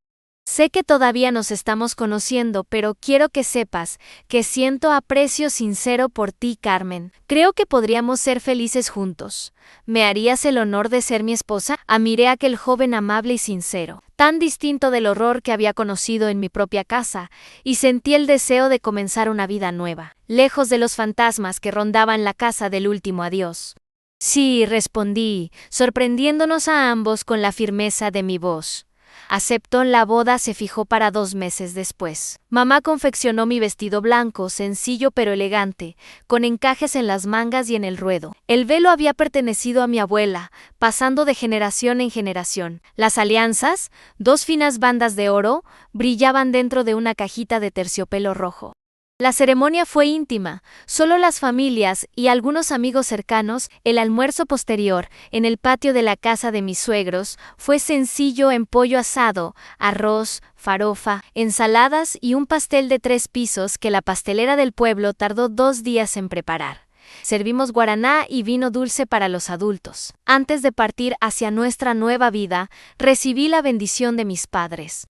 Sé que todavía nos estamos conociendo, pero quiero que sepas que siento aprecio sincero por ti, Carmen. Creo que podríamos ser felices juntos. ¿Me harías el honor de ser mi esposa? Miré a aquel joven amable y sincero, tan distinto del horror que había conocido en mi propia casa, y sentí el deseo de comenzar una vida nueva, lejos de los fantasmas que rondaban la casa del último adiós. Sí, respondí, sorprendiéndonos a ambos con la firmeza de mi voz. Aceptó. La boda se fijó para 2 meses después. Mamá confeccionó mi vestido blanco, sencillo pero elegante, con encajes en las mangas y en el ruedo. El velo había pertenecido a mi abuela, pasando de generación en generación. Las alianzas, 2 finas bandas de oro, brillaban dentro de una cajita de terciopelo rojo. La ceremonia fue íntima, solo las familias y algunos amigos cercanos. El almuerzo posterior, en el patio de la casa de mis suegros, fue sencillo en pollo asado, arroz, farofa, ensaladas y un pastel de 3 pisos que la pastelera del pueblo tardó 2 días en preparar. Servimos guaraná y vino dulce para los adultos. Antes de partir hacia nuestra nueva vida, recibí la bendición de mis padres.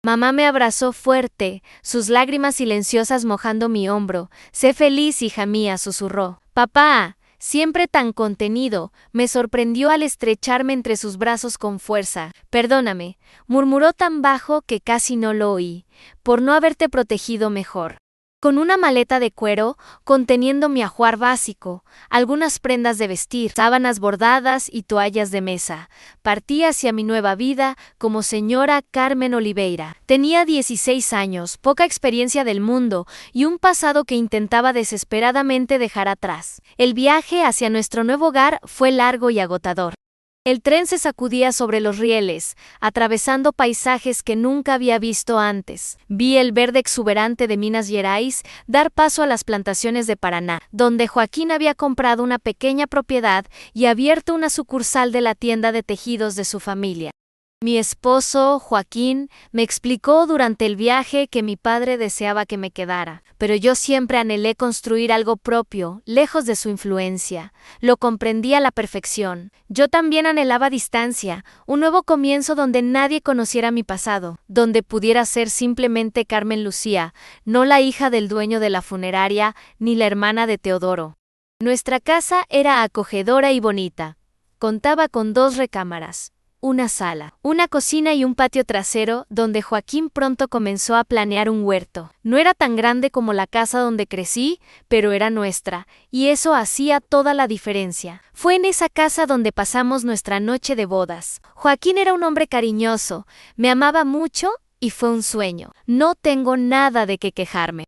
Mamá me abrazó fuerte, sus lágrimas silenciosas mojando mi hombro. «Sé feliz, hija mía», susurró. Papá, siempre tan contenido, me sorprendió al estrecharme entre sus brazos con fuerza. «Perdóname», murmuró tan bajo que casi no lo oí, «por no haberte protegido mejor». Con una maleta de cuero, conteniendo mi ajuar básico, algunas prendas de vestir, sábanas bordadas y toallas de mesa, partí hacia mi nueva vida como señora Carmen Oliveira. Tenía 16 años, poca experiencia del mundo y un pasado que intentaba desesperadamente dejar atrás. El viaje hacia nuestro nuevo hogar fue largo y agotador. El tren se sacudía sobre los rieles, atravesando paisajes que nunca había visto antes. Vi el verde exuberante de Minas Gerais dar paso a las plantaciones de Paraná, donde Joaquín había comprado una pequeña propiedad y abierto una sucursal de la tienda de tejidos de su familia. Mi esposo, Joaquín, me explicó durante el viaje que mi padre deseaba que me quedara, pero yo siempre anhelé construir algo propio, lejos de su influencia. Lo comprendí a la perfección. Yo también anhelaba distancia, un nuevo comienzo donde nadie conociera mi pasado, donde pudiera ser simplemente Carmen Lucía, no la hija del dueño de la funeraria ni la hermana de Teodoro. Nuestra casa era acogedora y bonita. Contaba con 2 recámaras, una sala, una cocina y un patio trasero donde Joaquín pronto comenzó a planear un huerto. No era tan grande como la casa donde crecí, pero era nuestra, y eso hacía toda la diferencia. Fue en esa casa donde pasamos nuestra noche de bodas. Joaquín era un hombre cariñoso, me amaba mucho y fue un sueño. No tengo nada de qué quejarme.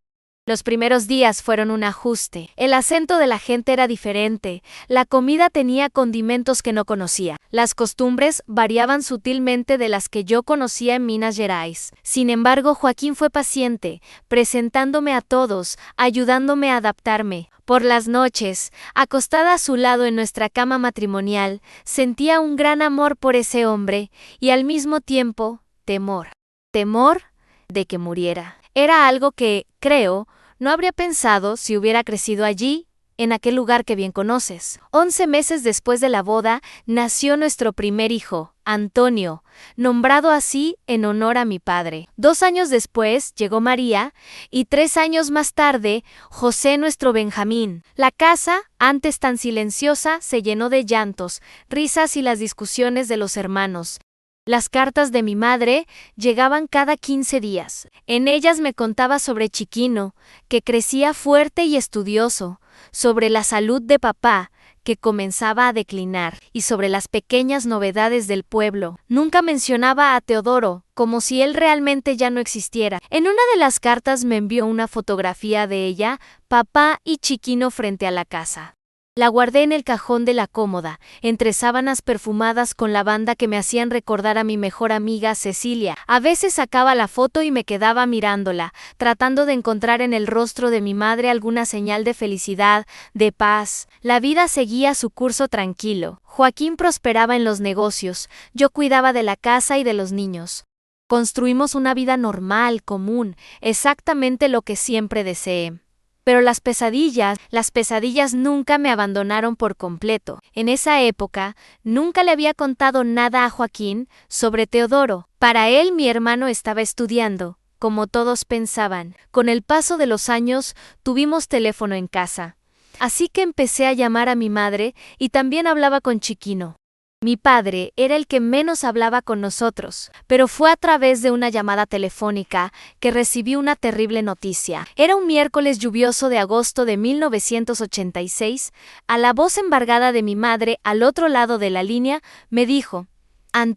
Los primeros días fueron un ajuste. El acento de la gente era diferente, la comida tenía condimentos que no conocía, las costumbres variaban sutilmente de las que yo conocía en Minas Gerais. Sin embargo, Joaquín fue paciente, presentándome a todos, ayudándome a adaptarme. Por las noches, acostada a su lado en nuestra cama matrimonial, sentía un gran amor por ese hombre y al mismo tiempo, temor. Temor de que muriera. Era algo que, creo, no habría pensado si hubiera crecido allí, en aquel lugar que bien conoces. 11 meses después de la boda, nació nuestro primer hijo, Antonio, nombrado así en honor a mi padre. 2 años después llegó María, y 3 años más tarde, José, nuestro Benjamín. La casa, antes tan silenciosa, se llenó de llantos, risas y las discusiones de los hermanos. Las cartas de mi madre llegaban cada 15 días. En ellas me contaba sobre Chiquino, que crecía fuerte y estudioso, sobre la salud de papá, que comenzaba a declinar, y sobre las pequeñas novedades del pueblo. Nunca mencionaba a Teodoro, como si él realmente ya no existiera. En una de las cartas me envió una fotografía de ella, papá y Chiquino frente a la casa. La guardé en el cajón de la cómoda, entre sábanas perfumadas con lavanda que me hacían recordar a mi mejor amiga Cecilia. A veces sacaba la foto y me quedaba mirándola, tratando de encontrar en el rostro de mi madre alguna señal de felicidad, de paz. La vida seguía su curso tranquilo. Joaquín prosperaba en los negocios, yo cuidaba de la casa y de los niños. Construimos una vida normal, común, exactamente lo que siempre deseé. Pero las pesadillas nunca me abandonaron por completo. En esa época, nunca le había contado nada a Joaquín sobre Teodoro. Para él, mi hermano estaba estudiando, como todos pensaban. Con el paso de los años, tuvimos teléfono en casa. Así que empecé a llamar a mi madre y también hablaba con Chiquino. Mi padre era el que menos hablaba con nosotros, pero fue a través de una llamada telefónica que recibí una terrible noticia. Era un miércoles lluvioso de agosto de 1986. A la voz embargada de mi madre al otro lado de la línea me dijo: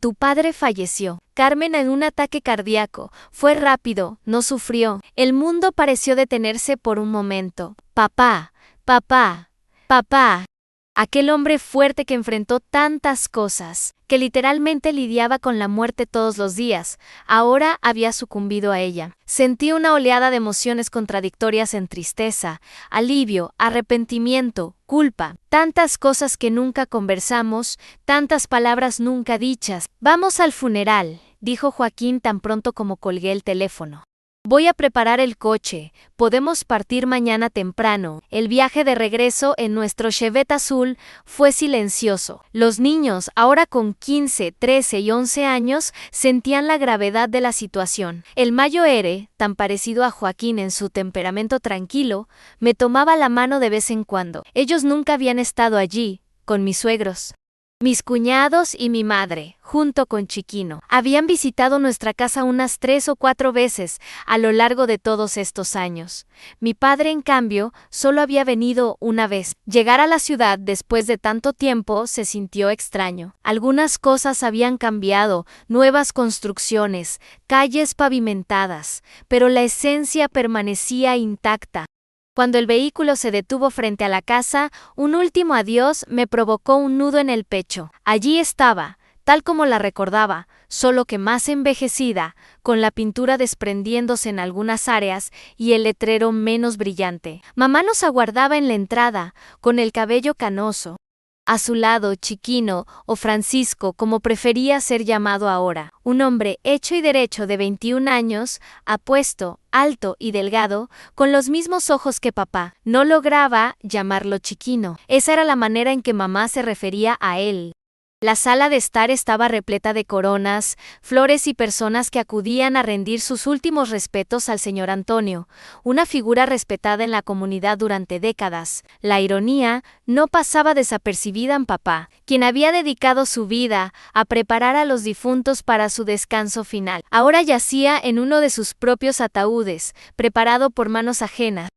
tu padre falleció. Carmen, en un ataque cardíaco. Fue rápido, no sufrió. El mundo pareció detenerse por un momento. Papá, papá, papá. Aquel hombre fuerte que enfrentó tantas cosas, que literalmente lidiaba con la muerte todos los días, ahora había sucumbido a ella. Sentí una oleada de emociones contradictorias en tristeza, alivio, arrepentimiento, culpa. Tantas cosas que nunca conversamos, tantas palabras nunca dichas. Vamos al funeral, dijo Joaquín tan pronto como colgué el teléfono. Voy a preparar el coche, podemos partir mañana temprano. El viaje de regreso en nuestro Chevette azul fue silencioso. Los niños, ahora con 15, 13 y 11 años, sentían la gravedad de la situación. El Mayo Ere, tan parecido a Joaquín en su temperamento tranquilo, me tomaba la mano de vez en cuando. Ellos nunca habían estado allí, con mis suegros. Mis cuñados y mi madre, junto con Chiquino, habían visitado nuestra casa unas 3 o 4 veces a lo largo de todos estos años. Mi padre, en cambio, solo había venido una vez. Llegar a la ciudad después de tanto tiempo se sintió extraño. Algunas cosas habían cambiado, nuevas construcciones, calles pavimentadas, pero la esencia permanecía intacta. Cuando el vehículo se detuvo frente a la casa, un último adiós me provocó un nudo en el pecho. Allí estaba, tal como la recordaba, solo que más envejecida, con la pintura desprendiéndose en algunas áreas y el letrero menos brillante. Mamá nos aguardaba en la entrada, con el cabello canoso. A su lado, Chiquino, o Francisco, como prefería ser llamado ahora, un hombre hecho y derecho de 21 años, apuesto, alto y delgado, con los mismos ojos que papá. No lograba llamarlo Chiquino. Esa era la manera en que mamá se refería a él. La sala de estar estaba repleta de coronas, flores y personas que acudían a rendir sus últimos respetos al señor Antonio, una figura respetada en la comunidad durante décadas. La ironía no pasaba desapercibida en papá, quien había dedicado su vida a preparar a los difuntos para su descanso final. Ahora yacía en uno de sus propios ataúdes, preparado por manos ajenas.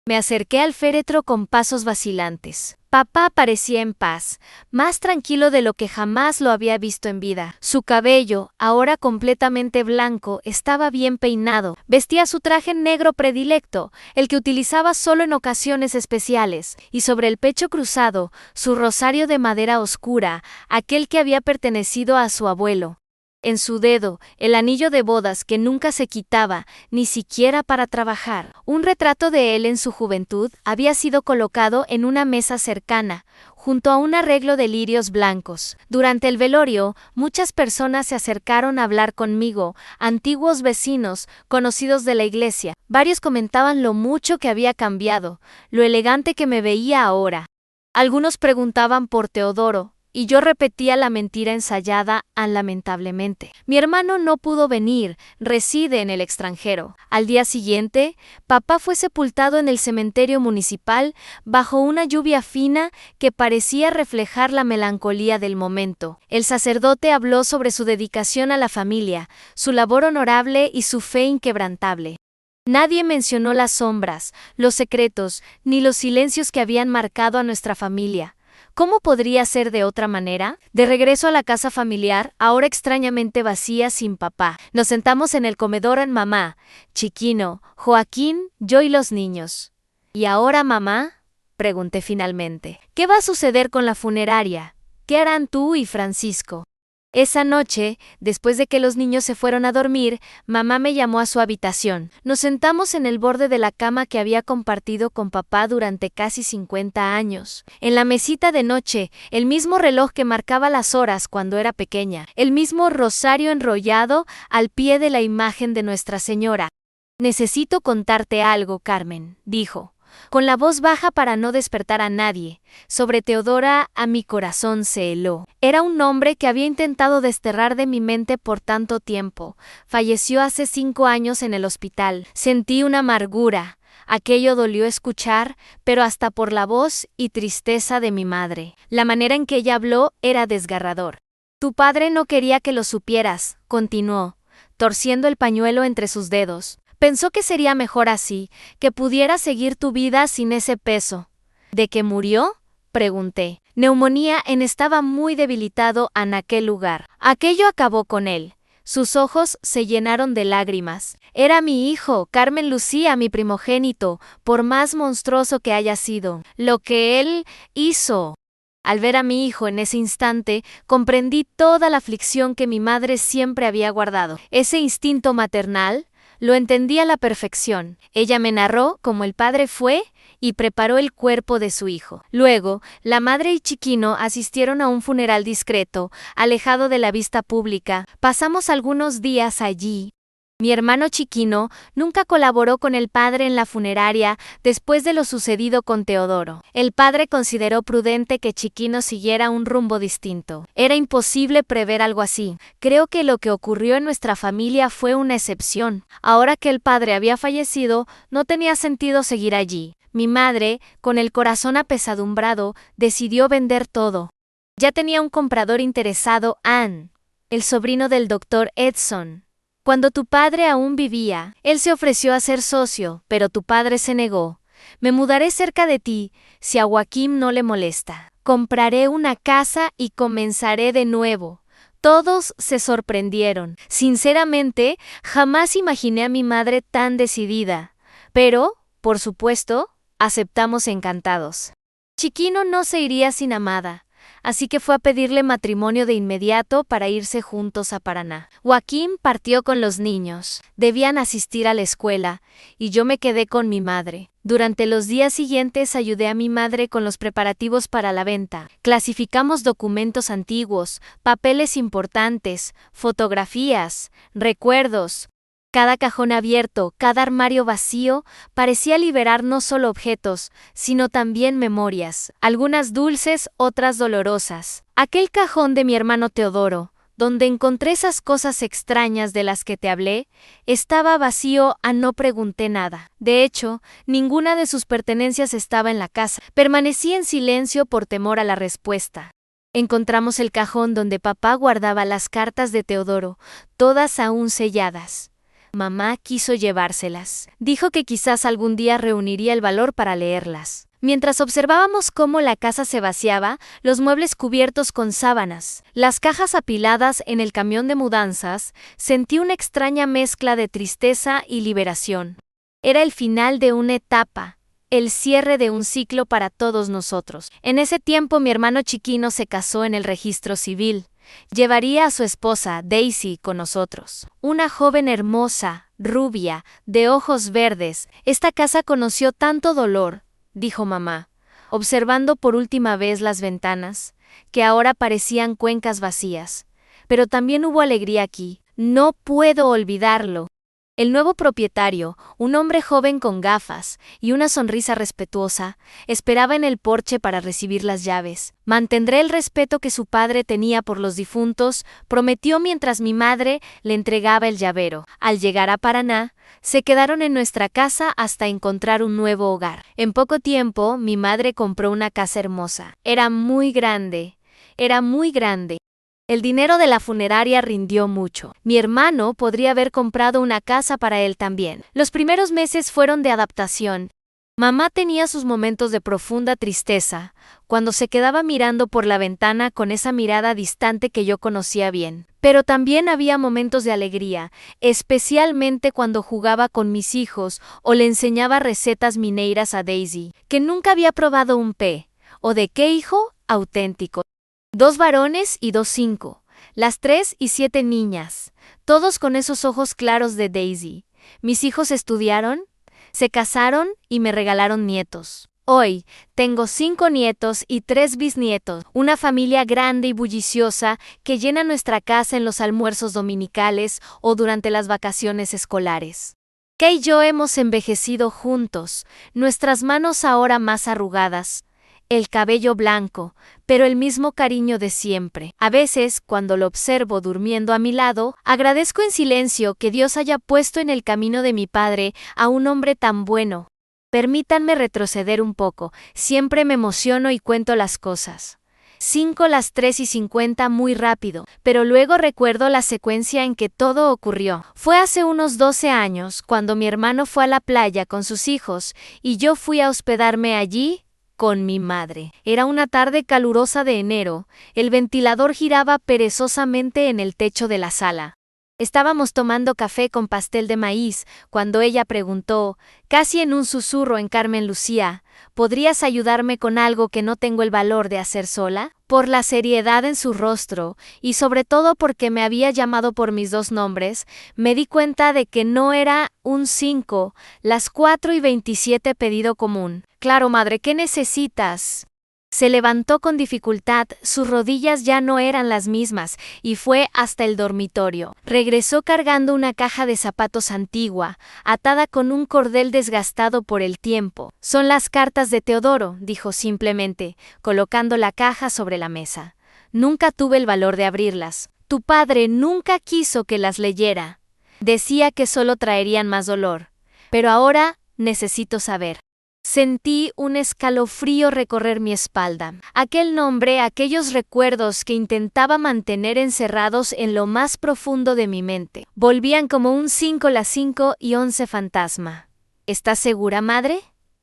Me acerqué al féretro con pasos vacilantes. Papá parecía en paz, más tranquilo de lo que jamás lo había visto en vida. Su cabello, ahora completamente blanco, estaba bien peinado. Vestía su traje negro predilecto, el que utilizaba solo en ocasiones especiales, y sobre el pecho cruzado, su rosario de madera oscura, aquel que había pertenecido a su abuelo. En su dedo, el anillo de bodas que nunca se quitaba, ni siquiera para trabajar. Un retrato de él en su juventud había sido colocado en una mesa cercana, junto a un arreglo de lirios blancos. Durante el velorio, muchas personas se acercaron a hablar conmigo, antiguos vecinos, conocidos de la iglesia. Varios comentaban lo mucho que había cambiado, lo elegante que me veía ahora. Algunos preguntaban por Teodoro, y yo repetía la mentira ensayada, lamentablemente. Mi hermano no pudo venir, reside en el extranjero. Al día siguiente, papá fue sepultado en el cementerio municipal bajo una lluvia fina que parecía reflejar la melancolía del momento. El sacerdote habló sobre su dedicación a la familia, su labor honorable y su fe inquebrantable. Nadie mencionó las sombras, los secretos, ni los silencios que habían marcado a nuestra familia. ¿Cómo podría ser de otra manera? De regreso a la casa familiar, ahora extrañamente vacía sin papá. Nos sentamos en el comedor en mamá, Chiquino, Joaquín, yo y los niños. ¿Y ahora, mamá?, pregunté finalmente. ¿Qué va a suceder con la funeraria? ¿Qué harán tú y Francisco? Esa noche, después de que los niños se fueron a dormir, mamá me llamó a su habitación. Nos sentamos en el borde de la cama que había compartido con papá durante casi 50 años. En la mesita de noche, el mismo reloj que marcaba las horas cuando era pequeña, el mismo rosario enrollado al pie de la imagen de Nuestra Señora. Necesito contarte algo, Carmen, dijo. con la voz baja para no despertar a nadie. Sobre Teodora, a mi corazón se heló. Era un nombre que había intentado desterrar de mi mente por tanto tiempo. Falleció hace 5 años en el hospital. Sentí una amargura. Aquello dolió escuchar, pero hasta por la voz y tristeza de mi madre. La manera en que ella habló era desgarrador. Tu padre no quería que lo supieras, continuó, torciendo el pañuelo entre sus dedos. Pensó que sería mejor así, que pudieras seguir tu vida sin ese peso. ¿De qué murió? Pregunté. Neumonía estaba muy debilitado en aquel lugar. Aquello acabó con él. Sus ojos se llenaron de lágrimas. Era mi hijo, Carmen Lucía, mi primogénito, por más monstruoso que haya sido. Lo que él hizo. Al ver a mi hijo en ese instante, comprendí toda la aflicción que mi madre siempre había guardado. Ese instinto maternal, lo entendí a la perfección. Ella me narró cómo el padre fue y preparó el cuerpo de su hijo. Luego, la madre y Chiquino asistieron a un funeral discreto, alejado de la vista pública. Pasamos algunos días allí. Mi hermano Chiquino nunca colaboró con el padre en la funeraria después de lo sucedido con Teodoro. El padre consideró prudente que Chiquino siguiera un rumbo distinto. Era imposible prever algo así. Creo que lo que ocurrió en nuestra familia fue una excepción. Ahora que el padre había fallecido, no tenía sentido seguir allí. Mi madre, con el corazón apesadumbrado, decidió vender todo. Ya tenía un comprador interesado, Ann, el sobrino del doctor Edson. Cuando tu padre aún vivía, él se ofreció a ser socio, pero tu padre se negó. Me mudaré cerca de ti, si a Joaquín no le molesta. Compraré una casa y comenzaré de nuevo. Todos se sorprendieron. Sinceramente, jamás imaginé a mi madre tan decidida. Pero, por supuesto, aceptamos encantados. Chiquino no se iría sin Amada, así que fue a pedirle matrimonio de inmediato para irse juntos a Paraná. Joaquín partió con los niños. Debían asistir a la escuela, y yo me quedé con mi madre. Durante los días siguientes ayudé a mi madre con los preparativos para la venta. Clasificamos documentos antiguos, papeles importantes, fotografías, recuerdos. Cada cajón abierto, cada armario vacío, parecía liberar no solo objetos, sino también memorias, algunas dulces, otras dolorosas. Aquel cajón de mi hermano Teodoro, donde encontré esas cosas extrañas de las que te hablé, estaba vacío. No pregunté nada. De hecho, ninguna de sus pertenencias estaba en la casa. Permanecí en silencio por temor a la respuesta. Encontramos el cajón donde papá guardaba las cartas de Teodoro, todas aún selladas. Mamá quiso llevárselas. Dijo que quizás algún día reuniría el valor para leerlas. Mientras observábamos cómo la casa se vaciaba, los muebles cubiertos con sábanas, las cajas apiladas en el camión de mudanzas, sentí una extraña mezcla de tristeza y liberación. Era el final de una etapa, el cierre de un ciclo para todos nosotros. En ese tiempo mi hermano Chiquino se casó en el registro civil. Llevaría a su esposa, Daisy, con nosotros. Una joven hermosa, rubia, de ojos verdes. Esta casa conoció tanto dolor, dijo mamá, observando por última vez las ventanas, que ahora parecían cuencas vacías. Pero también hubo alegría aquí. No puedo olvidarlo. El nuevo propietario, un hombre joven con gafas y una sonrisa respetuosa, esperaba en el porche para recibir las llaves. Mantendré el respeto que su padre tenía por los difuntos, prometió mientras mi madre le entregaba el llavero. Al llegar a Paraná, se quedaron en nuestra casa hasta encontrar un nuevo hogar. En poco tiempo, mi madre compró una casa hermosa. Era muy grande. El dinero de la funeraria rindió mucho. Mi hermano podría haber comprado una casa para él también. Los primeros meses fueron de adaptación. Mamá tenía sus momentos de profunda tristeza, cuando se quedaba mirando por la ventana con esa mirada distante que yo conocía bien. Pero también había momentos de alegría, especialmente cuando jugaba con mis hijos o le enseñaba recetas mineiras a Daisy, que nunca había probado un té. ¿O de qué hijo? Auténtico. 2 varones y 2 5, las 3 y 7 niñas, todos con esos ojos claros de Daisy. Mis hijos estudiaron, se casaron y me regalaron nietos. Hoy, tengo 5 nietos y 3 bisnietos, una familia grande y bulliciosa que llena nuestra casa en los almuerzos dominicales o durante las vacaciones escolares. Kay y yo hemos envejecido juntos, nuestras manos ahora más arrugadas, el cabello blanco, pero el mismo cariño de siempre. A veces, cuando lo observo durmiendo a mi lado, agradezco en silencio que Dios haya puesto en el camino de mi padre a un hombre tan bueno. Permítanme retroceder un poco, siempre me emociono y cuento las cosas. 5:03:50 muy rápido, pero luego recuerdo la secuencia en que todo ocurrió. Fue hace unos 12 años, cuando mi hermano fue a la playa con sus hijos, y yo fui a hospedarme allí con mi madre. Era una tarde calurosa de enero, el ventilador giraba perezosamente en el techo de la sala. Estábamos tomando café con pastel de maíz, cuando ella preguntó, casi en un susurro en Carmen Lucía, ¿podrías ayudarme con algo que no tengo el valor de hacer sola? Por la seriedad en su rostro, y sobre todo porque me había llamado por mis dos nombres, me di cuenta de que no era un 5, las 4:27 pedido común. Claro, madre, ¿qué necesitas? Se levantó con dificultad, sus rodillas ya no eran las mismas, y fue hasta el dormitorio. Regresó cargando una caja de zapatos antigua, atada con un cordel desgastado por el tiempo. Son las cartas de Teodoro, dijo simplemente, colocando la caja sobre la mesa. Nunca tuve el valor de abrirlas. Tu padre nunca quiso que las leyera. Decía que solo traerían más dolor. Pero ahora necesito saber. Sentí un escalofrío recorrer mi espalda. Aquel nombre, aquellos recuerdos que intentaba mantener encerrados en lo más profundo de mi mente, volvían como un 5:11 fantasma. ¿Estás segura, madre?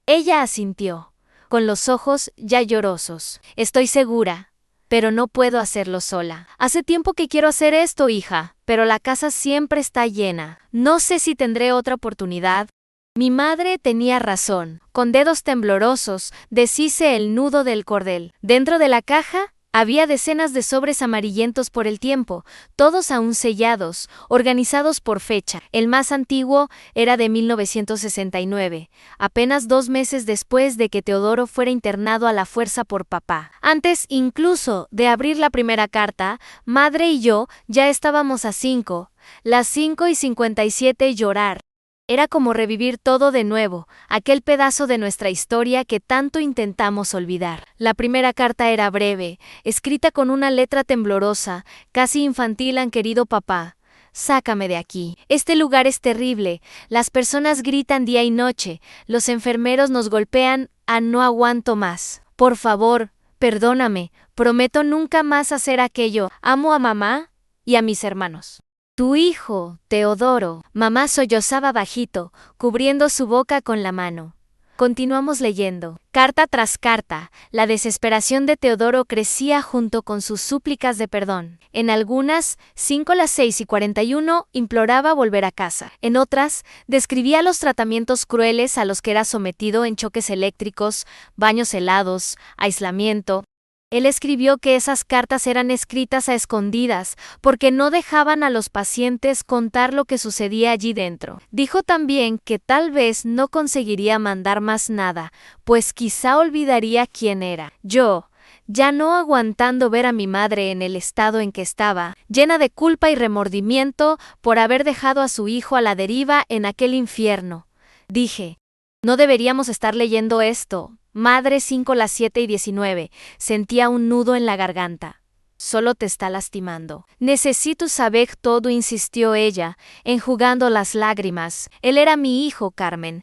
Ella asintió, con los ojos ya llorosos. Estoy segura, pero no puedo hacerlo sola. Hace tiempo que quiero hacer esto, hija, pero la casa siempre está llena. No sé si tendré otra oportunidad. Mi madre tenía razón. Con dedos temblorosos, deshice el nudo del cordel. Dentro de la caja, había decenas de sobres amarillentos por el tiempo, todos aún sellados, organizados por fecha. El más antiguo era de 1969, apenas 2 meses después de que Teodoro fuera internado a la fuerza por papá. Antes incluso de abrir la primera carta, madre y yo ya estábamos a 5, las 5:57 llorar. Era como revivir todo de nuevo, aquel pedazo de nuestra historia que tanto intentamos olvidar. La primera carta era breve, escrita con una letra temblorosa, casi infantil a querido papá. Sácame de aquí. Este lugar es terrible. Las personas gritan día y noche. Los enfermeros nos golpean. No aguanto más. Por favor, perdóname. Prometo nunca más hacer aquello. Amo a mamá y a mis hermanos. Tu hijo, Teodoro. Mamá sollozaba bajito, cubriendo su boca con la mano. Continuamos leyendo. Carta tras carta, la desesperación de Teodoro crecía junto con sus súplicas de perdón. En algunas, 5:06:41, imploraba volver a casa. En otras, describía los tratamientos crueles a los que era sometido en choques eléctricos, baños helados, aislamiento. Él escribió que esas cartas eran escritas a escondidas, porque no dejaban a los pacientes contar lo que sucedía allí dentro. Dijo también que tal vez no conseguiría mandar más nada, pues quizá olvidaría quién era. Yo, ya no aguantando ver a mi madre en el estado en que estaba, llena de culpa y remordimiento por haber dejado a su hijo a la deriva en aquel infierno, dije, no deberíamos estar leyendo esto. Madre 5:07:19, sentía un nudo en la garganta. Solo te está lastimando. Necesito saber todo, insistió ella, enjugando las lágrimas. Él era mi hijo, Carmen.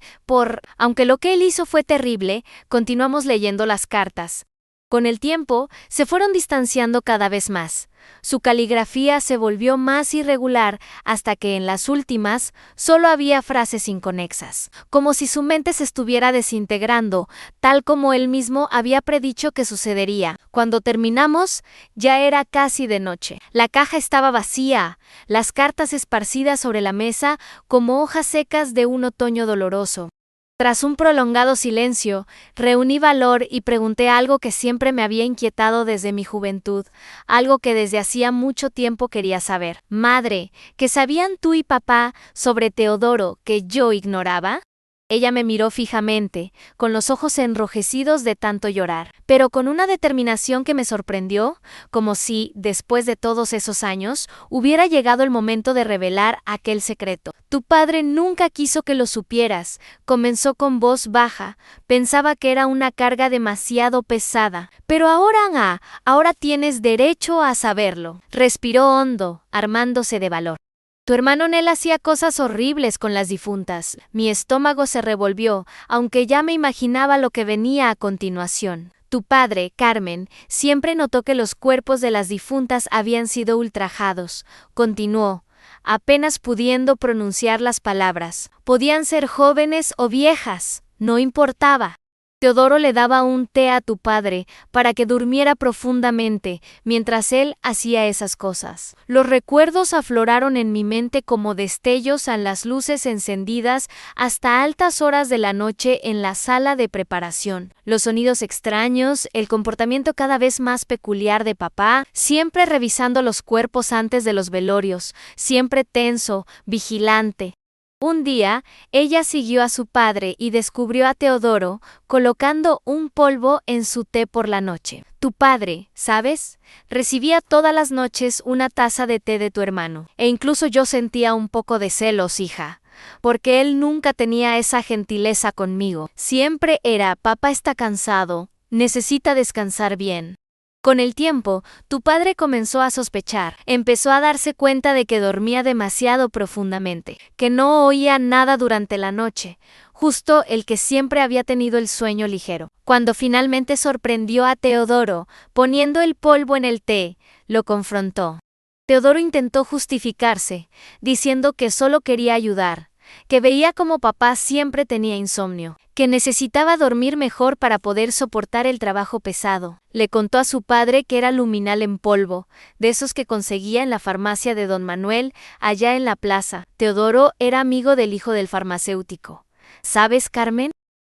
Aunque lo que él hizo fue terrible, continuamos leyendo las cartas. Con el tiempo, se fueron distanciando cada vez más. Su caligrafía se volvió más irregular hasta que en las últimas solo había frases inconexas, como si su mente se estuviera desintegrando, tal como él mismo había predicho que sucedería. Cuando terminamos, ya era casi de noche. La caja estaba vacía, las cartas esparcidas sobre la mesa como hojas secas de un otoño doloroso. Tras un prolongado silencio, reuní valor y pregunté algo que siempre me había inquietado desde mi juventud, algo que desde hacía mucho tiempo quería saber. Madre, ¿qué sabían tú y papá sobre Teodoro que yo ignoraba? Ella me miró fijamente, con los ojos enrojecidos de tanto llorar, pero con una determinación que me sorprendió, como si, después de todos esos años, hubiera llegado el momento de revelar aquel secreto. Tu padre nunca quiso que lo supieras, comenzó con voz baja, pensaba que era una carga demasiado pesada, pero ahora tienes derecho a saberlo. Respiró hondo, armándose de valor. Tu hermano Nel hacía cosas horribles con las difuntas. Mi estómago se revolvió, aunque ya me imaginaba lo que venía a continuación. Tu padre, Carmen, siempre notó que los cuerpos de las difuntas habían sido ultrajados. Continuó, apenas pudiendo pronunciar las palabras. Podían ser jóvenes o viejas, no importaba. Teodoro le daba un té a tu padre para que durmiera profundamente mientras él hacía esas cosas. Los recuerdos afloraron en mi mente como destellos a las luces encendidas hasta altas horas de la noche en la sala de preparación. Los sonidos extraños, el comportamiento cada vez más peculiar de papá, siempre revisando los cuerpos antes de los velorios, siempre tenso, vigilante. Un día, ella siguió a su padre y descubrió a Teodoro colocando un polvo en su té por la noche. Tu padre, ¿sabes? Recibía todas las noches una taza de té de tu hermano. E incluso yo sentía un poco de celos, hija, porque él nunca tenía esa gentileza conmigo. Siempre era, papá está cansado, necesita descansar bien. Con el tiempo, tu padre comenzó a sospechar, empezó a darse cuenta de que dormía demasiado profundamente, que no oía nada durante la noche, justo el que siempre había tenido el sueño ligero. Cuando finalmente sorprendió a Teodoro, poniendo el polvo en el té, lo confrontó. Teodoro intentó justificarse, diciendo que solo quería ayudar, que veía como papá siempre tenía insomnio, que necesitaba dormir mejor para poder soportar el trabajo pesado. Le contó a su padre que era luminal en polvo, de esos que conseguía en la farmacia de don Manuel, allá en la plaza. Teodoro era amigo del hijo del farmacéutico. ¿Sabes, Carmen?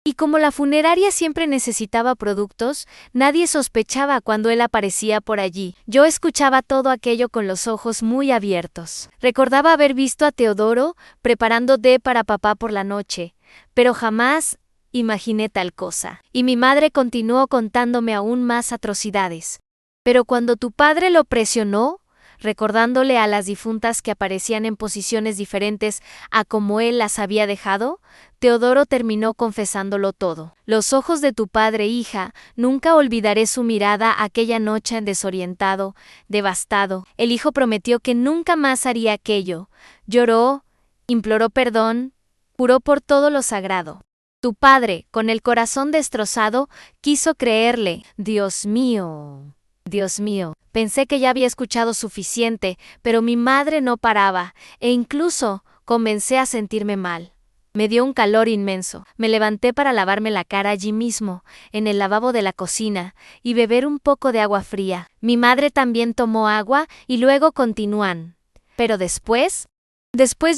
Y como la funeraria siempre necesitaba productos, nadie sospechaba cuando él aparecía por allí. Yo escuchaba todo aquello con los ojos muy abiertos. Recordaba haber visto a Teodoro preparando té para papá por la noche, pero jamás imaginé tal cosa. Y mi madre continuó contándome aún más atrocidades. Pero cuando tu padre lo presionó, recordándole a las difuntas que aparecían en posiciones diferentes a como él las había dejado, Teodoro terminó confesándolo todo. Los ojos de tu padre, hija, nunca olvidaré su mirada aquella noche desorientado, devastado. El hijo prometió que nunca más haría aquello. Lloró, imploró perdón, juró por todo lo sagrado. Tu padre, con el corazón destrozado, quiso creerle. Dios mío. Dios mío, pensé que ya había escuchado suficiente, pero mi madre no paraba, e incluso comencé a sentirme mal. Me dio un calor inmenso. Me levanté para lavarme la cara allí mismo, en el lavabo de la cocina, y beber un poco de agua fría. Mi madre también tomó agua y luego continúan. Pero después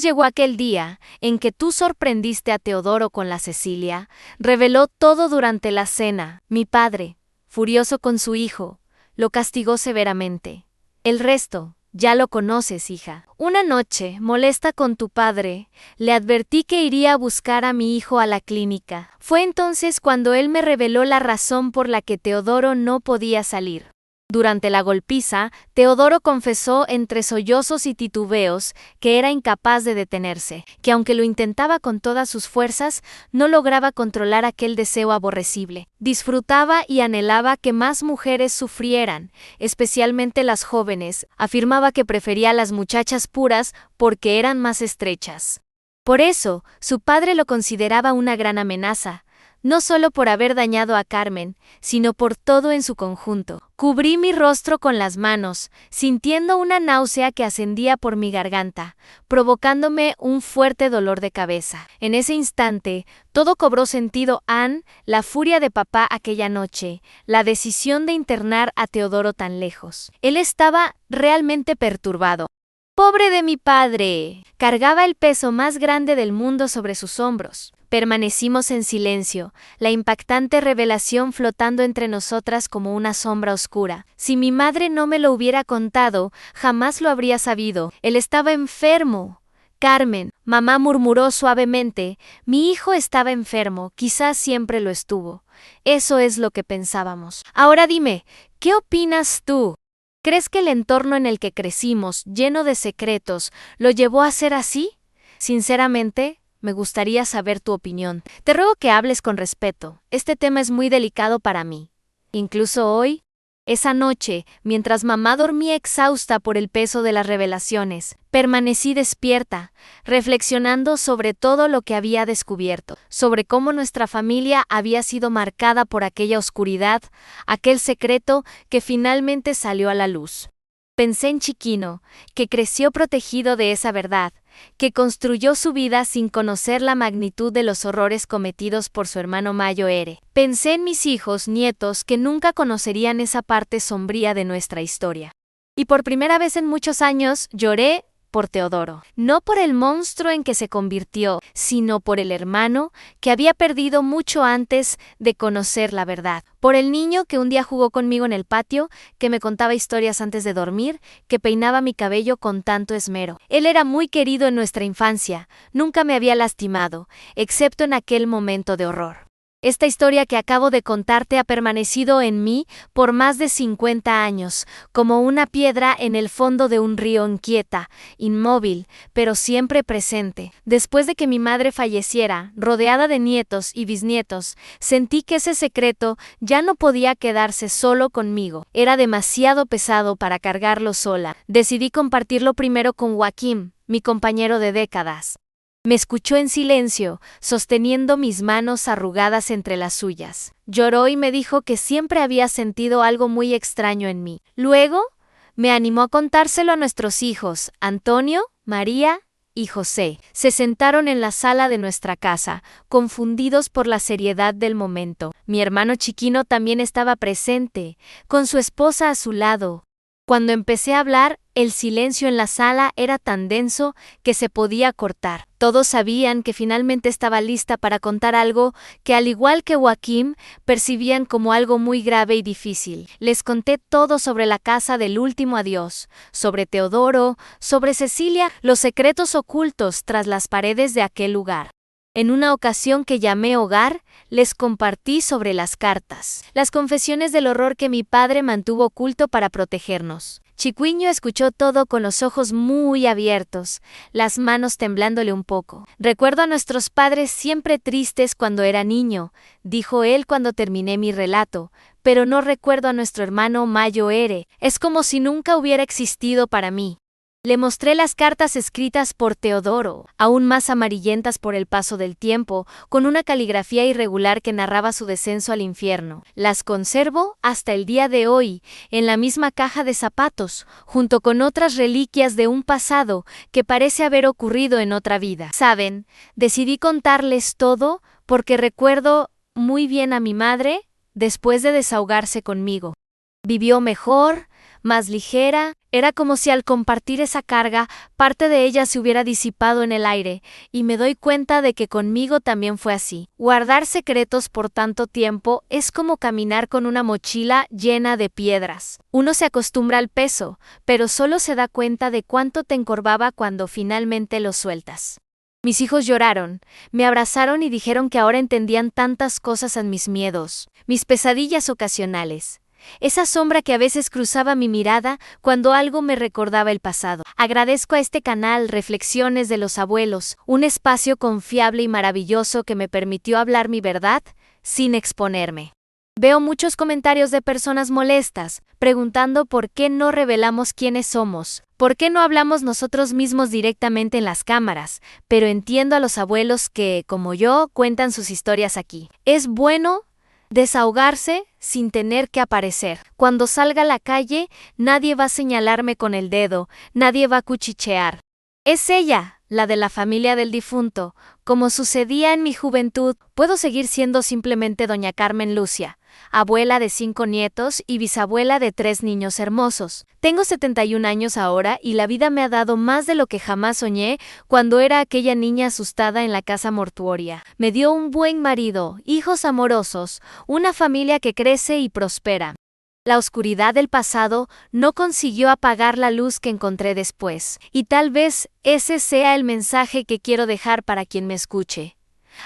llegó aquel día en que tú sorprendiste a Teodoro con la Cecilia, reveló todo durante la cena. Mi padre, furioso con su hijo, lo castigó severamente. El resto, ya lo conoces, hija. Una noche, molesta con tu padre, le advertí que iría a buscar a mi hijo a la clínica. Fue entonces cuando él me reveló la razón por la que Teodoro no podía salir. Durante la golpiza, Teodoro confesó entre sollozos y titubeos que era incapaz de detenerse, que aunque lo intentaba con todas sus fuerzas, no lograba controlar aquel deseo aborrecible. Disfrutaba y anhelaba que más mujeres sufrieran, especialmente las jóvenes. Afirmaba que prefería a las muchachas puras porque eran más estrechas. Por eso, su padre lo consideraba una gran amenaza, no solo por haber dañado a Carmen, sino por todo en su conjunto. Cubrí mi rostro con las manos, sintiendo una náusea que ascendía por mi garganta, provocándome un fuerte dolor de cabeza. En ese instante, todo cobró sentido. Anne, la furia de papá aquella noche, la decisión de internar a Teodoro tan lejos. Él estaba realmente perturbado. ¡Pobre de mi padre! Cargaba el peso más grande del mundo sobre sus hombros. Permanecimos en silencio, la impactante revelación flotando entre nosotras como una sombra oscura. Si mi madre no me lo hubiera contado, jamás lo habría sabido. Él estaba enfermo. Carmen, Mamá murmuró suavemente, mi hijo estaba enfermo, quizás siempre lo estuvo. Eso es lo que pensábamos. Ahora dime, ¿qué opinas tú? ¿Crees que el entorno en el que crecimos, lleno de secretos, lo llevó a ser así? Sinceramente, me gustaría saber tu opinión. Te ruego que hables con respeto. Este tema es muy delicado para mí. Incluso hoy, esa noche, mientras mamá dormía exhausta por el peso de las revelaciones, permanecí despierta, reflexionando sobre todo lo que había descubierto, sobre cómo nuestra familia había sido marcada por aquella oscuridad, aquel secreto que finalmente salió a la luz. Pensé en Chiquino, que creció protegido de esa verdad, que construyó su vida sin conocer la magnitud de los horrores cometidos por su hermano Mayo Ere. Pensé en mis hijos, nietos, que nunca conocerían esa parte sombría de nuestra historia. Y por primera vez en muchos años lloré por Teodoro, no por el monstruo en que se convirtió, sino por el hermano que había perdido mucho antes de conocer la verdad, por el niño que un día jugó conmigo en el patio, que me contaba historias antes de dormir, que peinaba mi cabello con tanto esmero. Él era muy querido en nuestra infancia, nunca me había lastimado, excepto en aquel momento de horror. Esta historia que acabo de contarte ha permanecido en mí por más de 50 años, como una piedra en el fondo de un río inquieta, inmóvil, pero siempre presente. Después de que mi madre falleciera, rodeada de nietos y bisnietos, sentí que ese secreto ya no podía quedarse solo conmigo. Era demasiado pesado para cargarlo sola. Decidí compartirlo primero con Joaquín, mi compañero de décadas. Me escuchó en silencio, sosteniendo mis manos arrugadas entre las suyas. Lloró y me dijo que siempre había sentido algo muy extraño en mí. Luego, me animó a contárselo a nuestros hijos, Antonio, María y José. Se sentaron en la sala de nuestra casa, confundidos por la seriedad del momento. Mi hermano Chiquino también estaba presente, con su esposa a su lado. Cuando empecé a hablar, el silencio en la sala era tan denso que se podía cortar. Todos sabían que finalmente estaba lista para contar algo que, al igual que Joaquín, percibían como algo muy grave y difícil. Les conté todo sobre la casa del último adiós, sobre Teodoro, sobre Cecilia, los secretos ocultos tras las paredes de aquel lugar. En una ocasión que llamé hogar, les compartí sobre las cartas, las confesiones del horror que mi padre mantuvo oculto para protegernos. Chiquiño escuchó todo con los ojos muy abiertos, las manos temblándole un poco. Recuerdo a nuestros padres siempre tristes cuando era niño, dijo él cuando terminé mi relato, pero no recuerdo a nuestro hermano Mayo Ere. Es como si nunca hubiera existido para mí. Le mostré las cartas escritas por Teodoro, aún más amarillentas por el paso del tiempo, con una caligrafía irregular que narraba su descenso al infierno. Las conservo hasta el día de hoy, en la misma caja de zapatos, junto con otras reliquias de un pasado que parece haber ocurrido en otra vida. ¿Saben? Decidí contarles todo porque recuerdo muy bien a mi madre después de desahogarse conmigo. Vivió mejor, más ligera, era como si al compartir esa carga, parte de ella se hubiera disipado en el aire, y me doy cuenta de que conmigo también fue así. Guardar secretos por tanto tiempo es como caminar con una mochila llena de piedras. Uno se acostumbra al peso, pero solo se da cuenta de cuánto te encorvaba cuando finalmente lo sueltas. Mis hijos lloraron, me abrazaron y dijeron que ahora entendían tantas cosas en mis miedos, mis pesadillas ocasionales. Esa sombra que a veces cruzaba mi mirada cuando algo me recordaba el pasado. Agradezco a este canal Reflexiones de los Abuelos, un espacio confiable y maravilloso que me permitió hablar mi verdad sin exponerme. Veo muchos comentarios de personas molestas, preguntando por qué no revelamos quiénes somos, por qué no hablamos nosotros mismos directamente en las cámaras, pero entiendo a los abuelos que, como yo, cuentan sus historias aquí. Es bueno desahogarse sin tener que aparecer. Cuando salga a la calle, nadie va a señalarme con el dedo, nadie va a cuchichear. Es ella, la de la familia del difunto. Como sucedía en mi juventud, puedo seguir siendo simplemente doña Carmen Lucia, abuela de 5 nietos y bisabuela de 3 niños hermosos. Tengo 71 años ahora y la vida me ha dado más de lo que jamás soñé cuando era aquella niña asustada en la casa mortuoria. Me dio un buen marido, hijos amorosos, una familia que crece y prospera. La oscuridad del pasado no consiguió apagar la luz que encontré después, y tal vez ese sea el mensaje que quiero dejar para quien me escuche.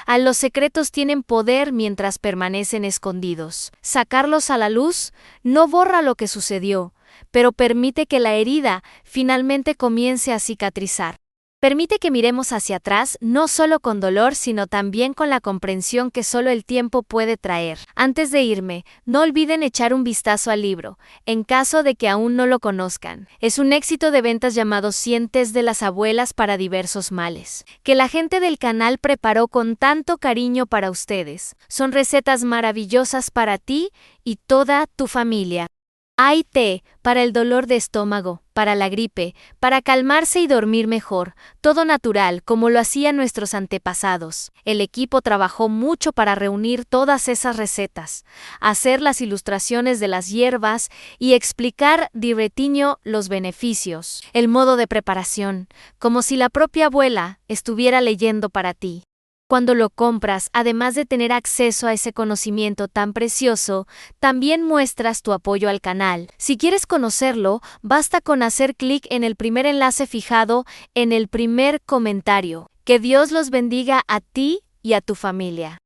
Los secretos tienen poder mientras permanecen escondidos. Sacarlos a la luz no borra lo que sucedió, pero permite que la herida finalmente comience a cicatrizar. Permite que miremos hacia atrás no solo con dolor, sino también con la comprensión que solo el tiempo puede traer. Antes de irme, no olviden echar un vistazo al libro, en caso de que aún no lo conozcan. Es un éxito de ventas llamado 100 tés de las abuelas para diversos males, que la gente del canal preparó con tanto cariño para ustedes. Son recetas maravillosas para ti y toda tu familia. Hay té para el dolor de estómago, para la gripe, para calmarse y dormir mejor, todo natural como lo hacían nuestros antepasados. El equipo trabajó mucho para reunir todas esas recetas, hacer las ilustraciones de las hierbas y explicar direitinho los beneficios, el modo de preparación, como si la propia abuela estuviera leyendo para ti. Cuando lo compras, además de tener acceso a ese conocimiento tan precioso, también muestras tu apoyo al canal. Si quieres conocerlo, basta con hacer clic en el primer enlace fijado en el primer comentario. Que Dios los bendiga a ti y a tu familia.